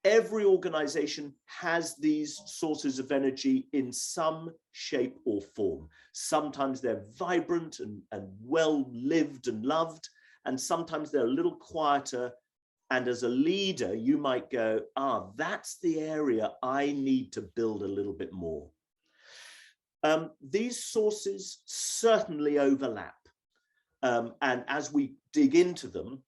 every organization has these sources of energy in some shape or form. Sometimes they're vibrant and well lived and loved, and sometimes they're a little quieter. And as a leader, you might go, that's the area I need to build a little bit more. These sources certainly overlap. And as we dig into them,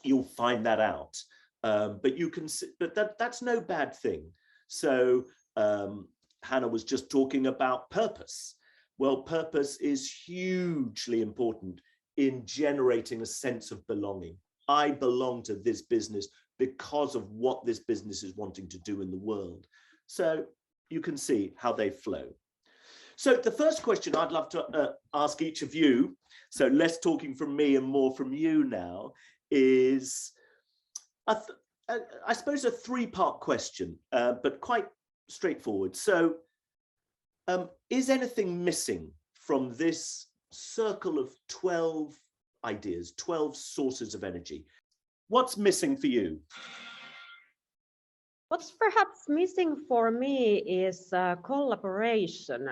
you'll find that out. But you can see, but that's no bad thing. So Hanna was just talking about purpose. Well, purpose is hugely important in generating a sense of belonging. I belong to this business because of what this business is wanting to do in the world. So you can see how they flow. So the first question I'd love to ask each of you, so less talking from me and more from you now, is I suppose a three-part question, but quite straightforward. So is anything missing from this circle of 12 ideas, 12 sources of energy? What's missing for you? What's perhaps missing for me is collaboration.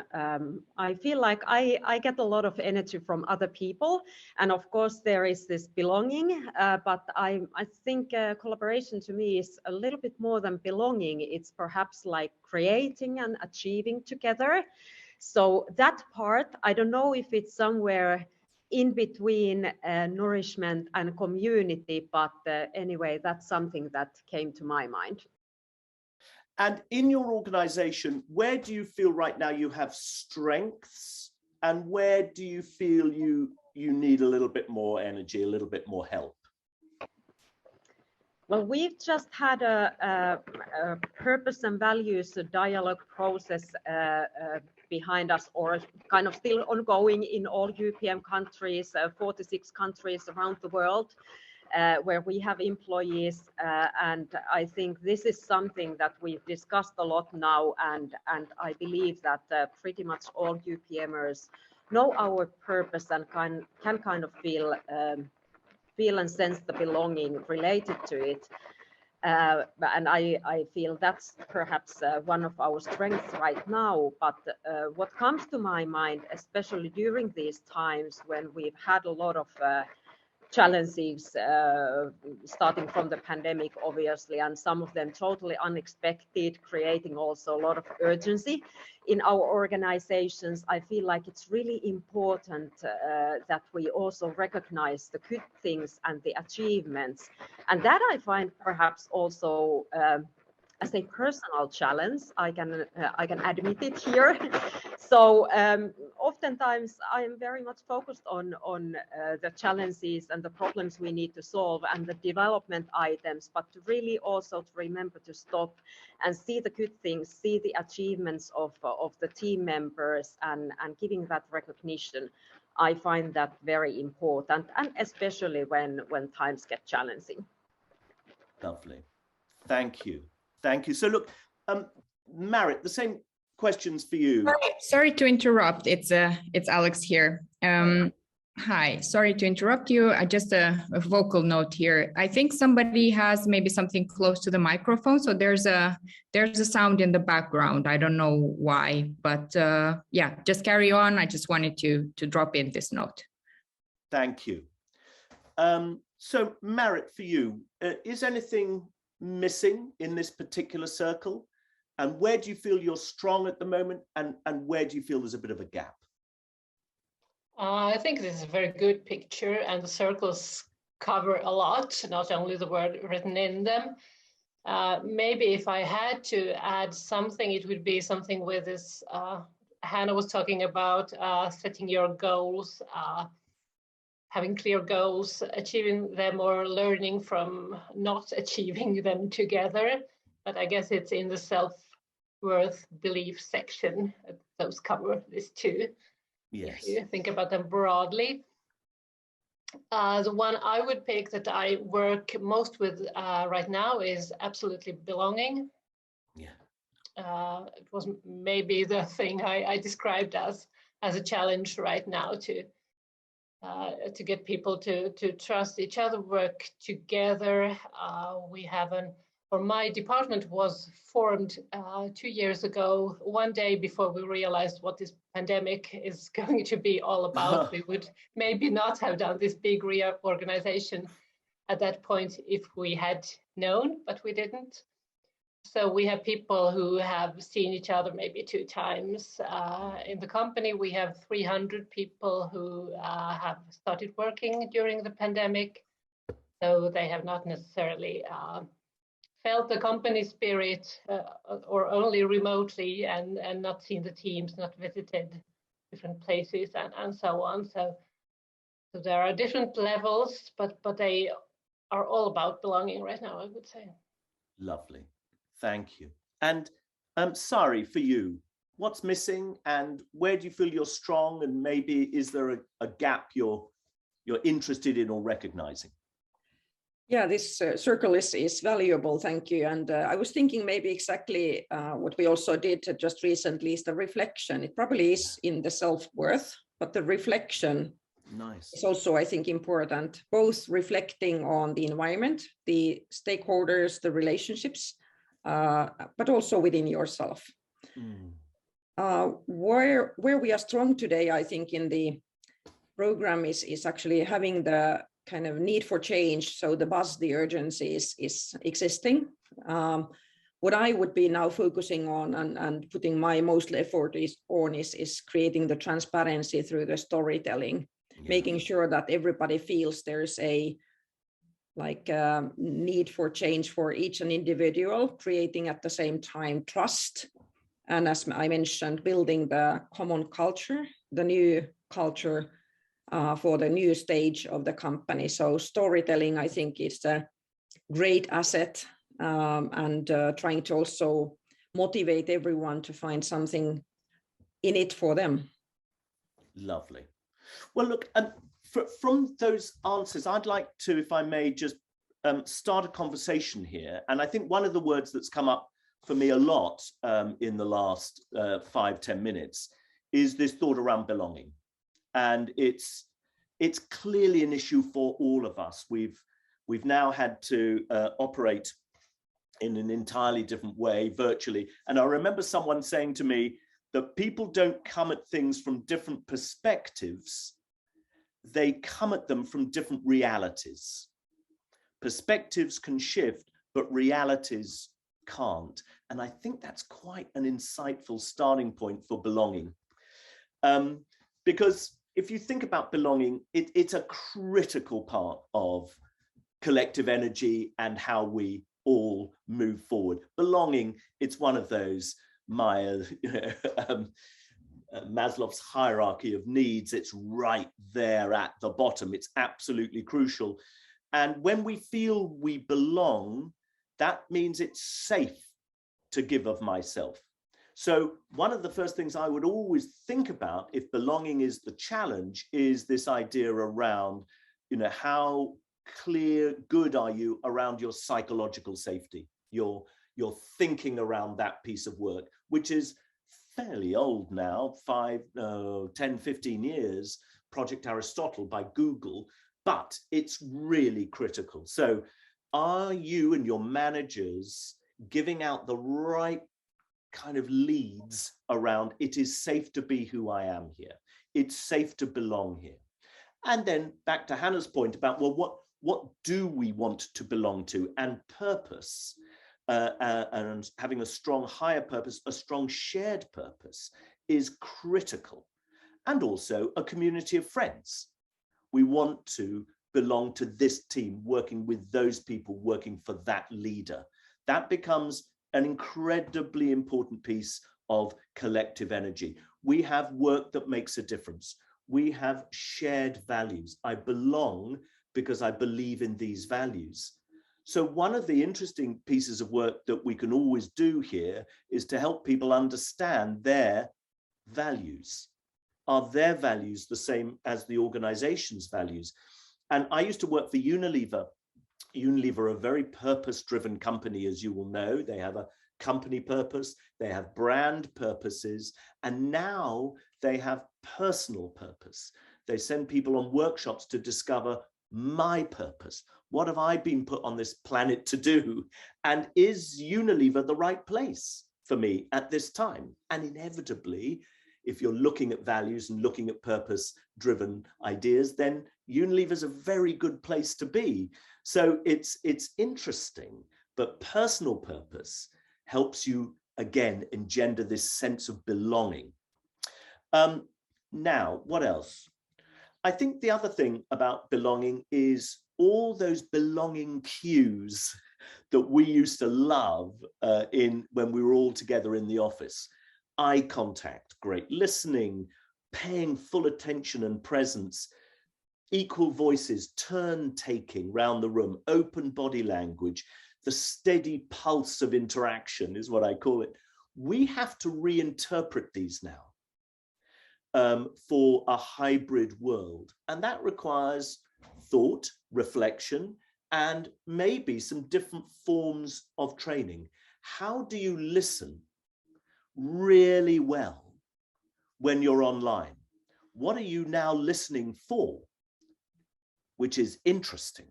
I feel like I get a lot of energy from other people, and of course there is this belonging, but I think collaboration to me is a little bit more than belonging. It's perhaps like creating and achieving together. So that part, I don't know if it's somewhere in between nourishment and community, but anyway, that's something that came to my mind. And in your organization, where do you feel right now you have strengths, and where do you feel you need a little bit more energy, a little bit more help? Well, we've just had a purpose and values dialogue process behind us, or kind of still ongoing in all UPM countries, 46 countries around the world, where we have employees, and I think this is something that we've discussed a lot now, and I believe that pretty much all UPMers know our purpose and can kind of feel and sense the belonging related to it. And I feel that's perhaps one of our strengths right now. But what comes to my mind, especially during these times when we've had a lot of challenges starting from the pandemic, obviously, and some of them totally unexpected, creating also a lot of urgency in our organizations. I feel like it's really important that we also recognize the good things and the achievements, and that I find perhaps also as a personal challenge. I can admit it here, So oftentimes I am very much focused on the challenges and the problems we need to solve and the development items, but to really also to remember to stop and see the good things, see the achievements of the team members and giving that recognition. I find that very important, and especially when times get challenging. Lovely. Thank you. Thank you. So look, Marit, the same questions for you. Sorry to interrupt. It's Alex here. Hi, sorry to interrupt you. Just a vocal note here. I think somebody has maybe something close to the microphone, so there's a sound in the background. I don't know why, but yeah, just carry on. I just wanted to drop in this note. Thank you. So Marit, for you, is anything missing in this particular circle? And where do you feel you're strong at the moment? And where do you feel there's a bit of a gap? I think this is a very good picture, and the circles cover a lot, not only the word written in them. Maybe if I had to add something, it would be something with this, Hanna was talking about setting your goals, having clear goals, achieving them or learning from not achieving them together. But I guess it's in the self-worth belief section. Those cover this too. Yes. If you think about them broadly. The one I would pick that I work most with right now is absolutely belonging. Yeah. It was maybe the thing I described as a challenge right now to get people to trust each other, work together. We have my department was formed 2 years ago, one day before we realized what this pandemic is going to be all about. We would maybe not have done this big reorganization at that point if we had known, but we didn't. So we have people who have seen each other maybe 2 times. In the company, we have 300 people who have started working during the pandemic. So they have not necessarily felt the company spirit or only remotely and not seen the teams, not visited different places and so on. So there are different levels, but they are all about belonging right now, I would say. Lovely. Thank you. And Saree, for you, what's missing and where do you feel you're strong, and maybe is there a gap you're interested in or recognizing? Yeah, this circle is valuable, thank you. And I was thinking maybe exactly what we also did just recently is the reflection. It probably is in the self-worth, but the reflection is also, I think, important, both reflecting on the environment, the stakeholders, the relationships, but also within yourself. Where we are strong today, I think, in the program is actually having the kind of need for change. So the buzz, the urgency is existing. What I would be now focusing on and putting my most effort is creating the transparency through the storytelling, making sure that everybody feels there's a need for change for each an individual, creating at the same time trust. And as I mentioned, building the common culture, the new culture for the new stage of the company. So storytelling, I think, is a great asset, and trying to also motivate everyone to find something in it for them. Lovely. Well, look, from those answers, I'd like to, if I may, just start a conversation here. And I think one of the words that's come up for me a lot in the last 5-10 minutes is this thought around belonging. And it's clearly an issue for all of us. We've now had to operate in an entirely different way, virtually. And I remember someone saying to me that people don't come at things from different perspectives. They come at them from different realities. Perspectives can shift, but realities can't. And I think that's quite an insightful starting point for belonging. Because if you think about belonging, it's a critical part of collective energy and how we all move forward. Belonging, it's one of those, Maya, Maslow's hierarchy of needs, it's right there at the bottom. It's absolutely crucial. And when we feel we belong, that means it's safe to give of myself. So one of the first things I would always think about if belonging is the challenge is this idea around, how clear, good are you around your psychological safety, your thinking around that piece of work, which is fairly old now, 10, 15 years, Project Aristotle by Google, but it's really critical. So are you and your managers giving out the right kind of leads around it is safe to be who I am here. It's safe to belong here. And then back to Hannah's point about, well, what do we want to belong to? And purpose, and having a strong higher purpose, a strong shared purpose is critical. And also a community of friends. We want to belong to this team, working with those people, working for that leader. That becomes an incredibly important piece of collective energy. We have work that makes a difference. We have shared values. I belong because I believe in these values. So one of the interesting pieces of work that we can always do here is to help people understand their values. Are their values the same as the organization's values? And I used to work for Unilever. Unilever, a very purpose-driven company, as you will know. They have a company purpose, they have brand purposes, and now they have personal purpose. They send people on workshops to discover my purpose. What have I been put on this planet to do? And is Unilever the right place for me at this time? And inevitably, if you're looking at values and looking at purpose-driven ideas, then Unilever is a very good place to be. So it's interesting, but personal purpose helps you, again, engender this sense of belonging. Now, what else? I think the other thing about belonging is all those belonging cues that we used to love when we were all together in the office. Eye contact, great listening, paying full attention and presence, equal voices, turn taking round the room, open body language, the steady pulse of interaction is what I call it. We have to reinterpret these now for a hybrid world. And that requires thought, reflection, and maybe some different forms of training. How do you listen really well when you're online? What are you now listening for? Which is interesting.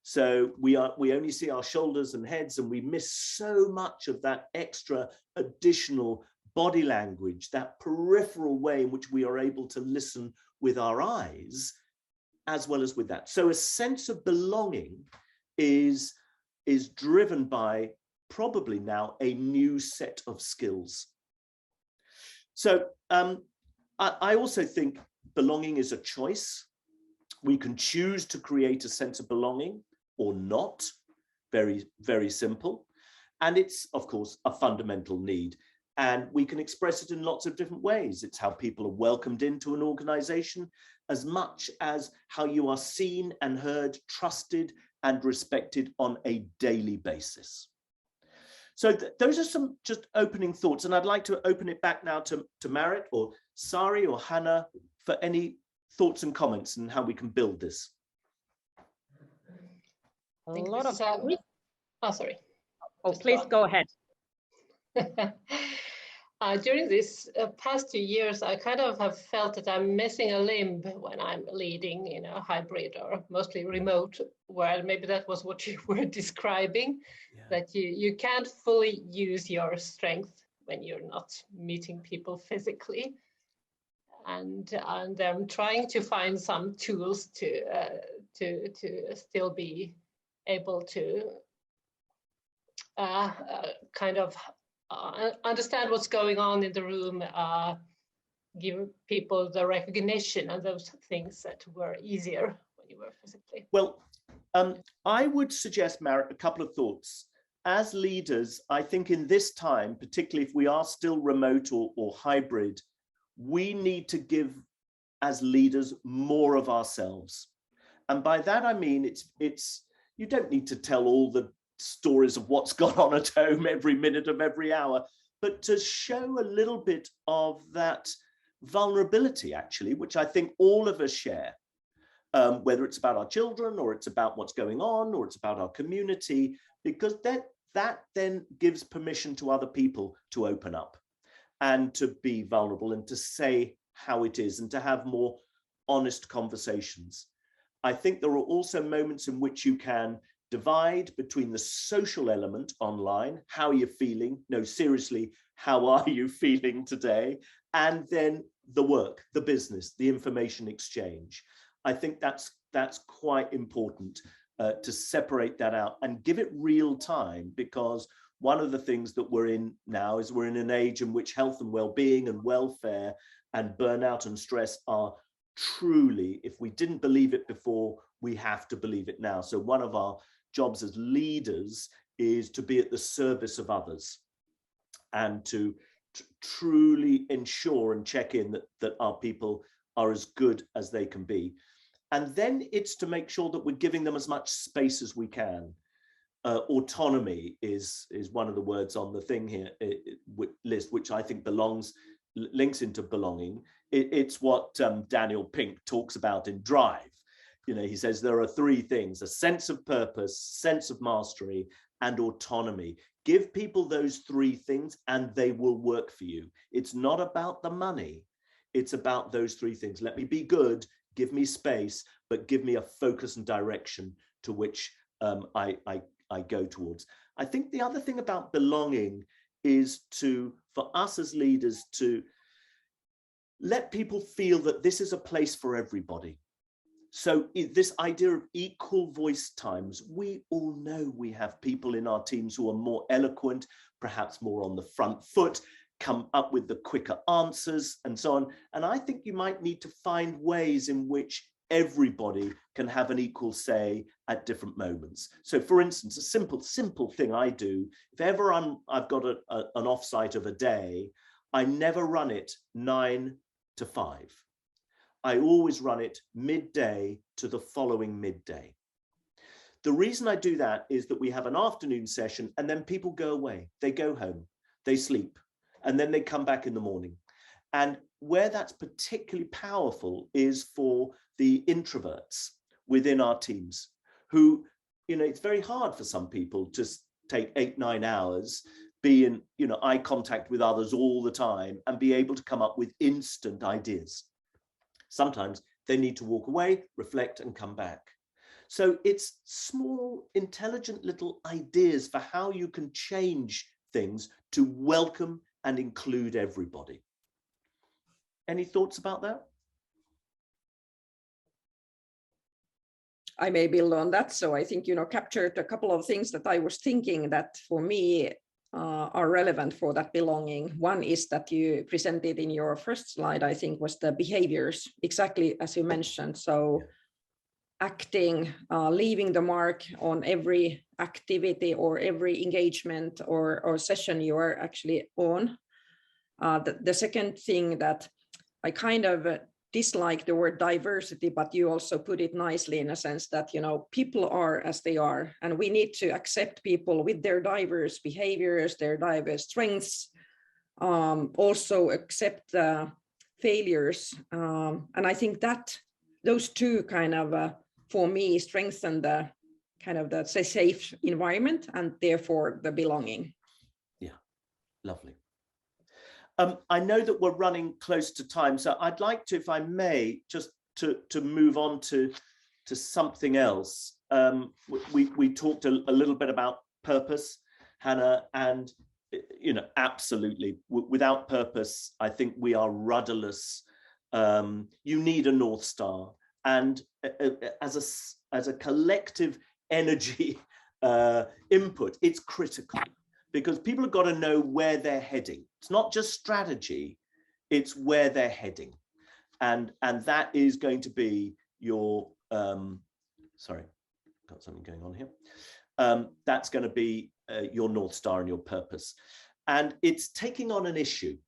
So we only see our shoulders and heads, and we miss so much of that extra additional body language, that peripheral way in which we are able to listen with our eyes, as well as with that. So a sense of belonging is driven by probably now a new set of skills. So I also think belonging is a choice. We can choose to create a sense of belonging or not. Very, very simple. And it's, of course, a fundamental need. And we can express it in lots of different ways. It's how people are welcomed into an organization, as much as how you are seen and heard, trusted and respected on a daily basis. So those are some just opening thoughts. And I'd like to open it back now to Marit or Saree or Hanna for any thoughts and comments and how we can build this. A lot of... Oh, sorry. Oh, please go ahead. During these past 2 years, I kind of have felt that I'm missing a limb when I'm leading in a hybrid or mostly remote world. Maybe that was what you were describing, that you can't fully use your strength when you're not meeting people physically. And I'm trying to find some tools to still be able to kind of understand what's going on in the room, give people the recognition and those things that were easier when you were physically. Well, I would suggest, Marit, a couple of thoughts. As leaders, I think in this time, particularly if we are still remote or hybrid, we need to give, as leaders, more of ourselves. And by that, I mean, it's you don't need to tell all the stories of what's gone on at home every minute of every hour, but to show a little bit of that vulnerability, actually, which I think all of us share, whether it's about our children or it's about what's going on or it's about our community, because that then gives permission to other people to open up and to be vulnerable and to say how it is and to have more honest conversations. I think there are also moments in which you can divide between the social element online, how are you feeling? No, seriously, how are you feeling today? And then the work, the business, the information exchange. I think that's quite important to separate that out and give it real time, because one of the things that we're in now is we're in an age in which health and well-being and welfare and burnout and stress are truly, if we didn't believe it before, we have to believe it now. So one of our jobs as leaders is to be at the service of others and to truly ensure and check in that our people are as good as they can be. And then it's to make sure that we're giving them as much space as we can. Autonomy is one of the words on the thing here list, which I think links into belonging. It's what Daniel Pink talks about in Drive. You know, he says there are three things: a sense of purpose, sense of mastery, and autonomy. Give people those three things and they will work for you. It's not about the money. It's about those three things. Let me be good, give me space, but give me a focus and direction to which I go towards. I think the other thing about belonging is for us as leaders to let people feel that this is a place for everybody. So this idea of equal voice times, we all know we have people in our teams who are more eloquent, perhaps more on the front foot, come up with the quicker answers and so on. And I think you might need to find ways in which everybody can have an equal say at different moments. So for instance, a simple thing I do, if ever I've got an offsite of a day, I never run it 9 to 5. I always run it midday to the following midday. The reason I do that is that we have an afternoon session and then people go away, they go home, they sleep, and then they come back in the morning. And where that's particularly powerful is for the introverts within our teams who, you know, it's very hard for some people to take 8-9 hours, be in, you know, eye contact with others all the time and be able to come up with instant ideas. Sometimes they need to walk away, reflect, and come back. So it's small, intelligent little ideas for how you can change things to welcome and include everybody. Any thoughts about that? I may build on that. So I think, you know, captured a couple of things that I was thinking that for me are relevant for that belonging. One is that you presented in your first slide, I think, was the behaviors, exactly as you mentioned. So acting, leaving the mark on every activity or every engagement or session you are actually on. The second thing that I kind of dislike the word diversity, but you also put it nicely in a sense that, you know, people are as they are, and we need to accept people with their diverse behaviors, their diverse strengths, also accept failures. And I think that those two kind of, for me, strengthen the kind of the safe environment and therefore the belonging. Yeah, lovely. I know that we're running close to time, so I'd like to, if I may, just to move on to something else. We talked a little bit about purpose, Hanna, and, you know, absolutely, without purpose, I think we are rudderless. You need a North Star, and as a collective energy input, it's critical. Because people have got to know where they're heading. It's not just strategy, it's where they're heading. And that is going to be your, sorry, got something going on here. That's going to be your North Star and your purpose. And it's taking on an issue.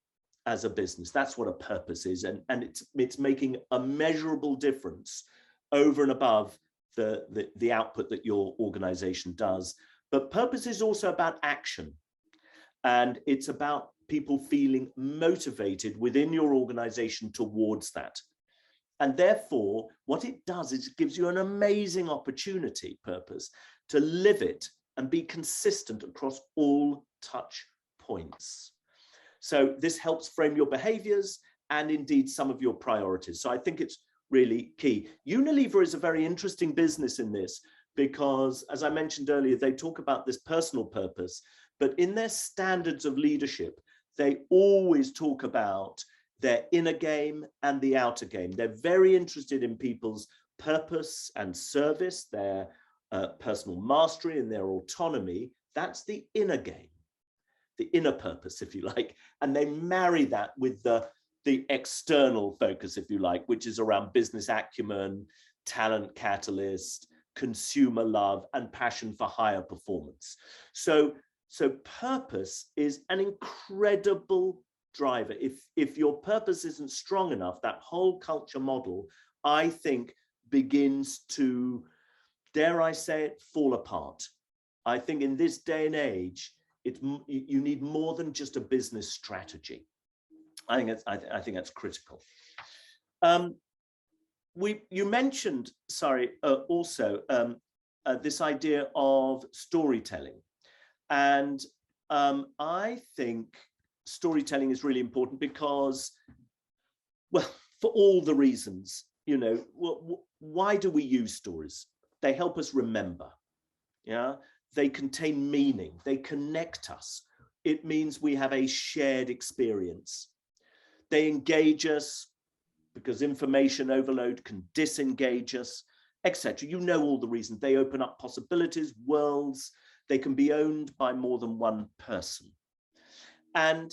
as a business. That's what a purpose is, and it's making a measurable difference over and above the output that your organization does. But purpose is also about action, and it's about people feeling motivated within your organization towards that. And therefore, what it does is it gives you an amazing opportunity, purpose, to live it and be consistent across all touch points. So this helps frame your behaviors and indeed some of your priorities. So I think it's really key. Unilever is a very interesting business in this because, as I mentioned earlier, they talk about this personal purpose, but in their standards of leadership, they always talk about their inner game and the outer game. They're very interested in people's purpose and service, their personal mastery and their autonomy. That's the inner game, the inner purpose, if you like. And they marry that with the external focus, if you like, which is around business acumen, talent catalyst, consumer love, and passion for higher performance. So purpose is an incredible driver. If your purpose isn't strong enough, that whole culture model, I think, begins to, dare I say it, fall apart. I think in this day and age, you need more than just a business strategy. I think that's critical. You mentioned, Sari, also this idea of storytelling, and I think storytelling is really important because, well, for all the reasons, you know, why do we use stories? They help us remember. Yeah, they contain meaning. They connect us. It means we have a shared experience. They engage us because information overload can disengage us, etc. You know all the reasons. They open up possibilities, worlds. They can be owned by more than one person. And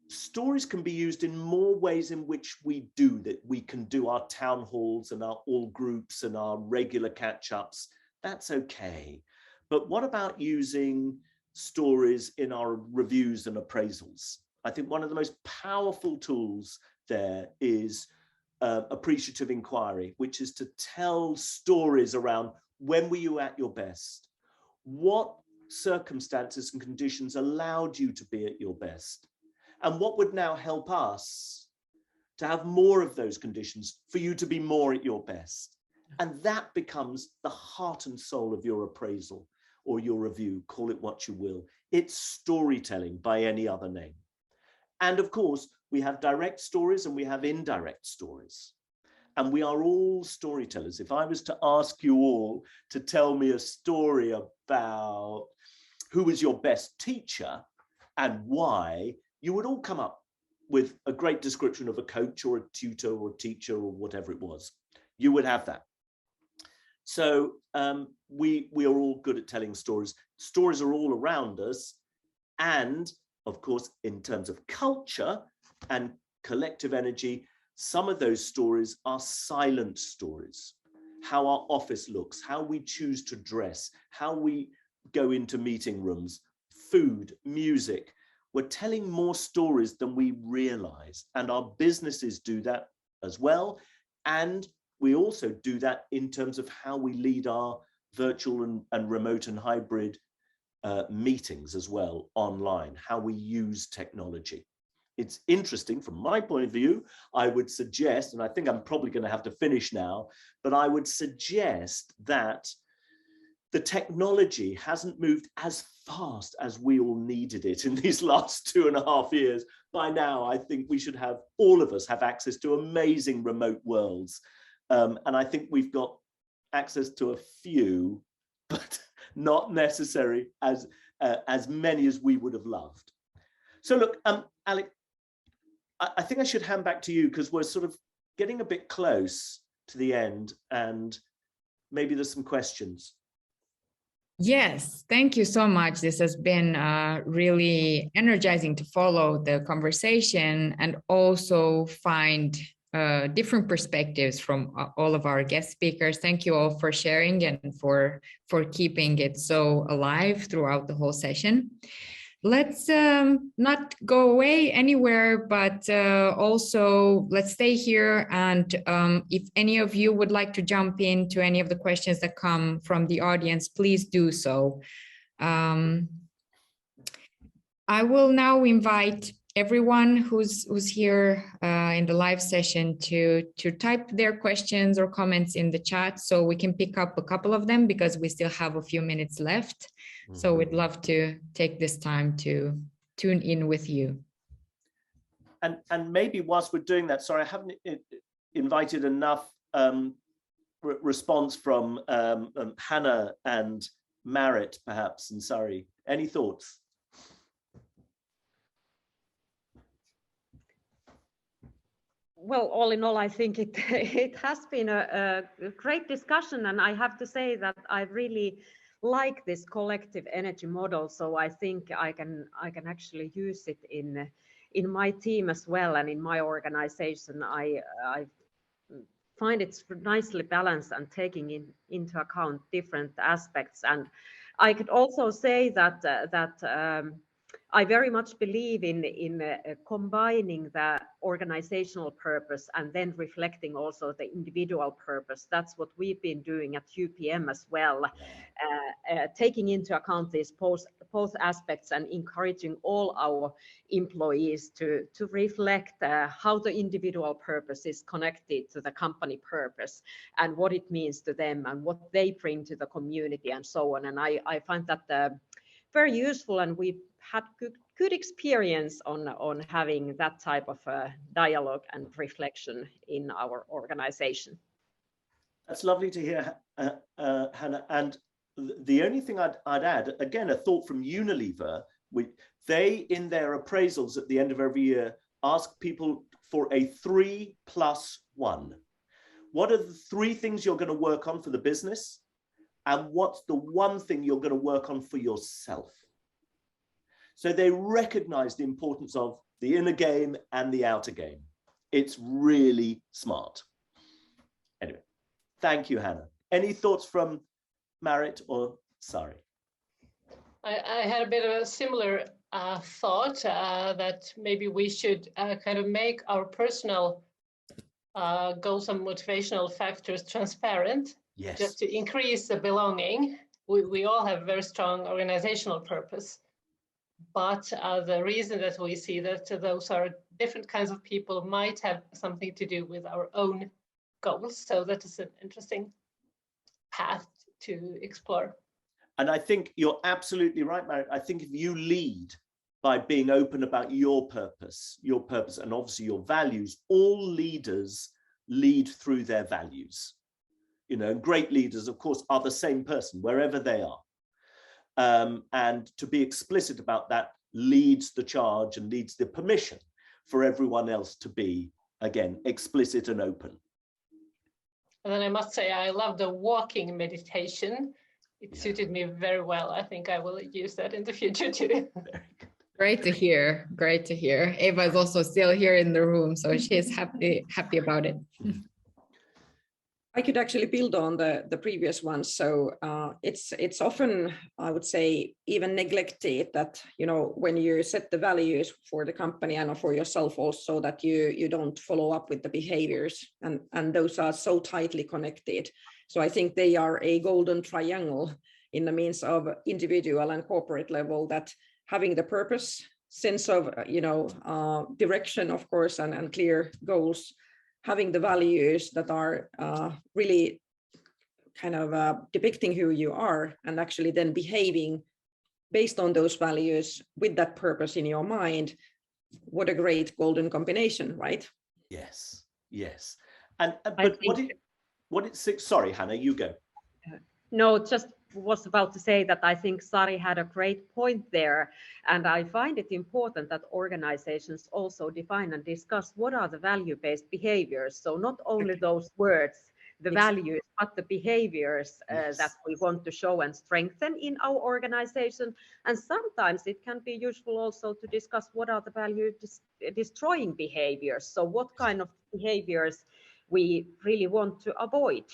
stories can be used in more ways in which we do that. We can do our town halls and our all groups and our regular catch-ups. That's okay. But what about using stories in our reviews and appraisals? I think one of the most powerful tools there is Appreciative Inquiry, which is to tell stories around when were you at your best? What circumstances and conditions allowed you to be at your best? And what would now help us to have more of those conditions for you to be more at your best? And that becomes the heart and soul of your appraisal or your review, call it what you will. It's storytelling by any other name. And of course, we have direct stories and we have indirect stories. And we are all storytellers. If I was to ask you all to tell me a story about who was your best teacher and why, you would all come up with a great description of a coach or a tutor or a teacher or whatever it was. You would have that. So we are all good at telling stories. Stories are all around us. And of course, in terms of culture and collective energy, some of those stories are silent stories. How our office looks, how we choose to dress, how we go into meeting rooms, food, music. We're telling more stories than we realize. And our businesses do that as well. And we also do that in terms of how we lead our virtual and remote and hybrid meetings as well online, how we use technology. It's interesting from my point of view. I would suggest, and I think I'm probably going to have to finish now, but I would suggest that the technology hasn't moved as fast as we all needed it in these last 2.5 years. By now, I think we should have, all of us have access to amazing remote worlds. And I think we've got access to a few, but not necessary as many as we would have loved. So look, Alec, I think I should hand back to you because we're sort of getting a bit close to the end and maybe there's some questions. Yes, thank you so much. This has been really energizing to follow the conversation and also find different perspectives from all of our guest speakers. Thank you all for sharing and for keeping it so alive throughout the whole session. let's not go away anywhere, but also let's stay here. And if any of you would like to jump into any of the questions that come from the audience, please do so. I will now invite everyone who's here in the live session to type their questions or comments in the chat, so we can pick up a couple of them because we still have a few minutes left. So we'd love to take this time to tune in with you. And maybe whilst we're doing that, sorry, I haven't invited enough response from Hanna and Marit, perhaps, and Saree. Any thoughts? Well, all in all, I think it has been a great discussion, and I have to say that I really like this collective energy model. So I think I can actually use it in my team as well, and in my organization. I find it's nicely balanced and taking into account different aspects. And I could also say that I very much believe in combining the organizational purpose and then reflecting also the individual purpose. That's what we've been doing at UPM as well, taking into account these both aspects and encouraging all our employees to reflect how the individual purpose is connected to the company purpose and what it means to them and what they bring to the community and so on. And I find that very useful, and we've had good experience on having that type of dialogue and reflection in our organization. That's lovely to hear, Hanna. And the only thing I'd add, again, a thought from Unilever, they, in their appraisals at the end of every year, ask people for a 3+1. What are the 3 things you're going to work on for the business? And what's the 1 thing you're going to work on for yourself? So they recognize the importance of the inner game and the outer game. It's really smart. Anyway, thank you, Hanna. Any thoughts from Marit or Saree? I had a bit of a similar thought that maybe we should kind of make our personal goals and motivational factors transparent. Yes. Just to increase the belonging. We all have very strong organizational purpose, but the reason that we see that those are different kinds of people might have something to do with our own goals. So that is an interesting path to explore. And I think you're absolutely right, Marit. I think if you lead by being open about your purpose, and obviously your values, all leaders lead through their values. You know, great leaders, of course, are the same person wherever they are. And to be explicit about that leads the charge and leads the permission for everyone else to be, again, explicit and open. And then I must say, I love the walking meditation. It suited me very well. I think I will use that in the future too. Great to hear. Great to hear. Eva is also still here in the room, so she is happy about it. I could actually build on the previous one. So it's often, I would say, even neglected that, you know, when you set the values for the company and for yourself also, that you don't follow up with the behaviors, and those are so tightly connected. So I think they are a golden triangle in the means of individual and corporate level, that having the purpose, sense of, you know, direction, of course, and clear goals, having the values that are really kind of depicting who you are, and actually then behaving based on those values with that purpose in your mind. What a great golden combination, right? Yes, yes. And but sorry, Hanna, you go. No, just was about to say that I think Sari had a great point there, and I find it important that organizations also define and discuss what are the value-based behaviors. So not only those words, the values, but the behaviors that we want to show and strengthen in our organization. And sometimes it can be useful also to discuss what are the value destroying behaviors. So what kind of behaviors we really want to avoid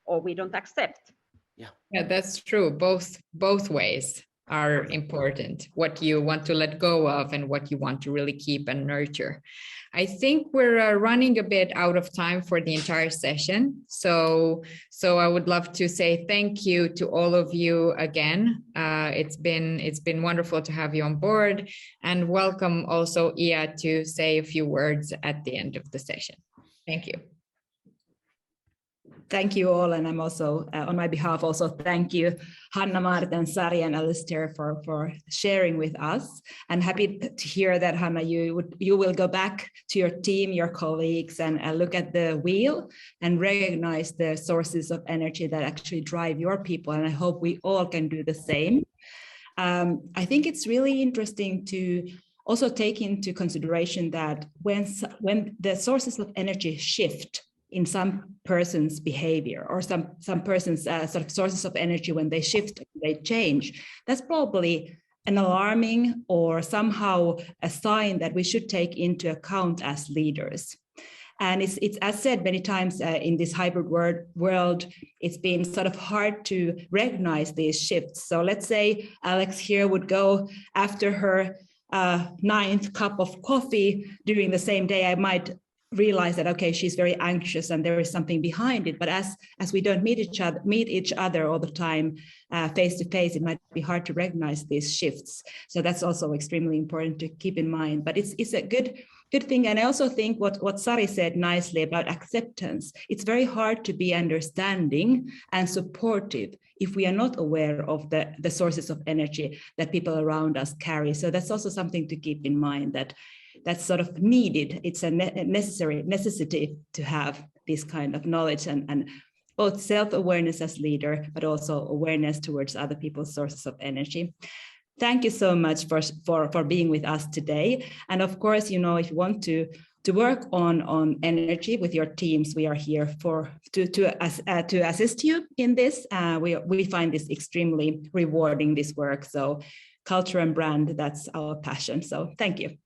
or we don't accept. Yeah, that's true. Both ways. are important, what you want to let go of and what you want to really keep and nurture. I think we're running a bit out of time for the entire session. So I would love to say thank you to all of you again. It's been wonderful to have you on board, and welcome also Ia to say a few words at the end of the session. Thank you. Thank you all, and I'm also, on my behalf, also thank you, Hanna, Marit, and Saree, and Alastair for sharing with us. And happy to hear that, Hanna, you will go back to your team, your colleagues, and look at the wheel and recognize the sources of energy that actually drive your people. And I hope we all can do the same. I think it's really interesting to also take into consideration that when the sources of energy shift in some person's behavior, or some person's sort of sources of energy, when they shift, they change, that's probably an alarming or somehow a sign that we should take into account as leaders. And it's as said many times in this hybrid world, it's been sort of hard to recognize these shifts. So let's say Alex here would go after her 9th cup of coffee during the same day. I might realize that, okay, she's very anxious and there is something behind it. But as we don't meet each other all the time face to face, it might be hard to recognize these shifts. So that's also extremely important to keep in mind. But it's a good thing. And I also think what Saree said nicely about acceptance. It's very hard to be understanding and supportive if we are not aware of the sources of energy that people around us carry. So that's also something to keep in mind, that's sort of needed. It's a necessity to have this kind of knowledge and both self-awareness as leader, but also awareness towards other people's sources of energy. Thank you so much for being with us today. And of course, you know, if you want to work on energy with your teams, we are here to assist you in this. We find this extremely rewarding, this work. So culture and brand, that's our passion. So thank you.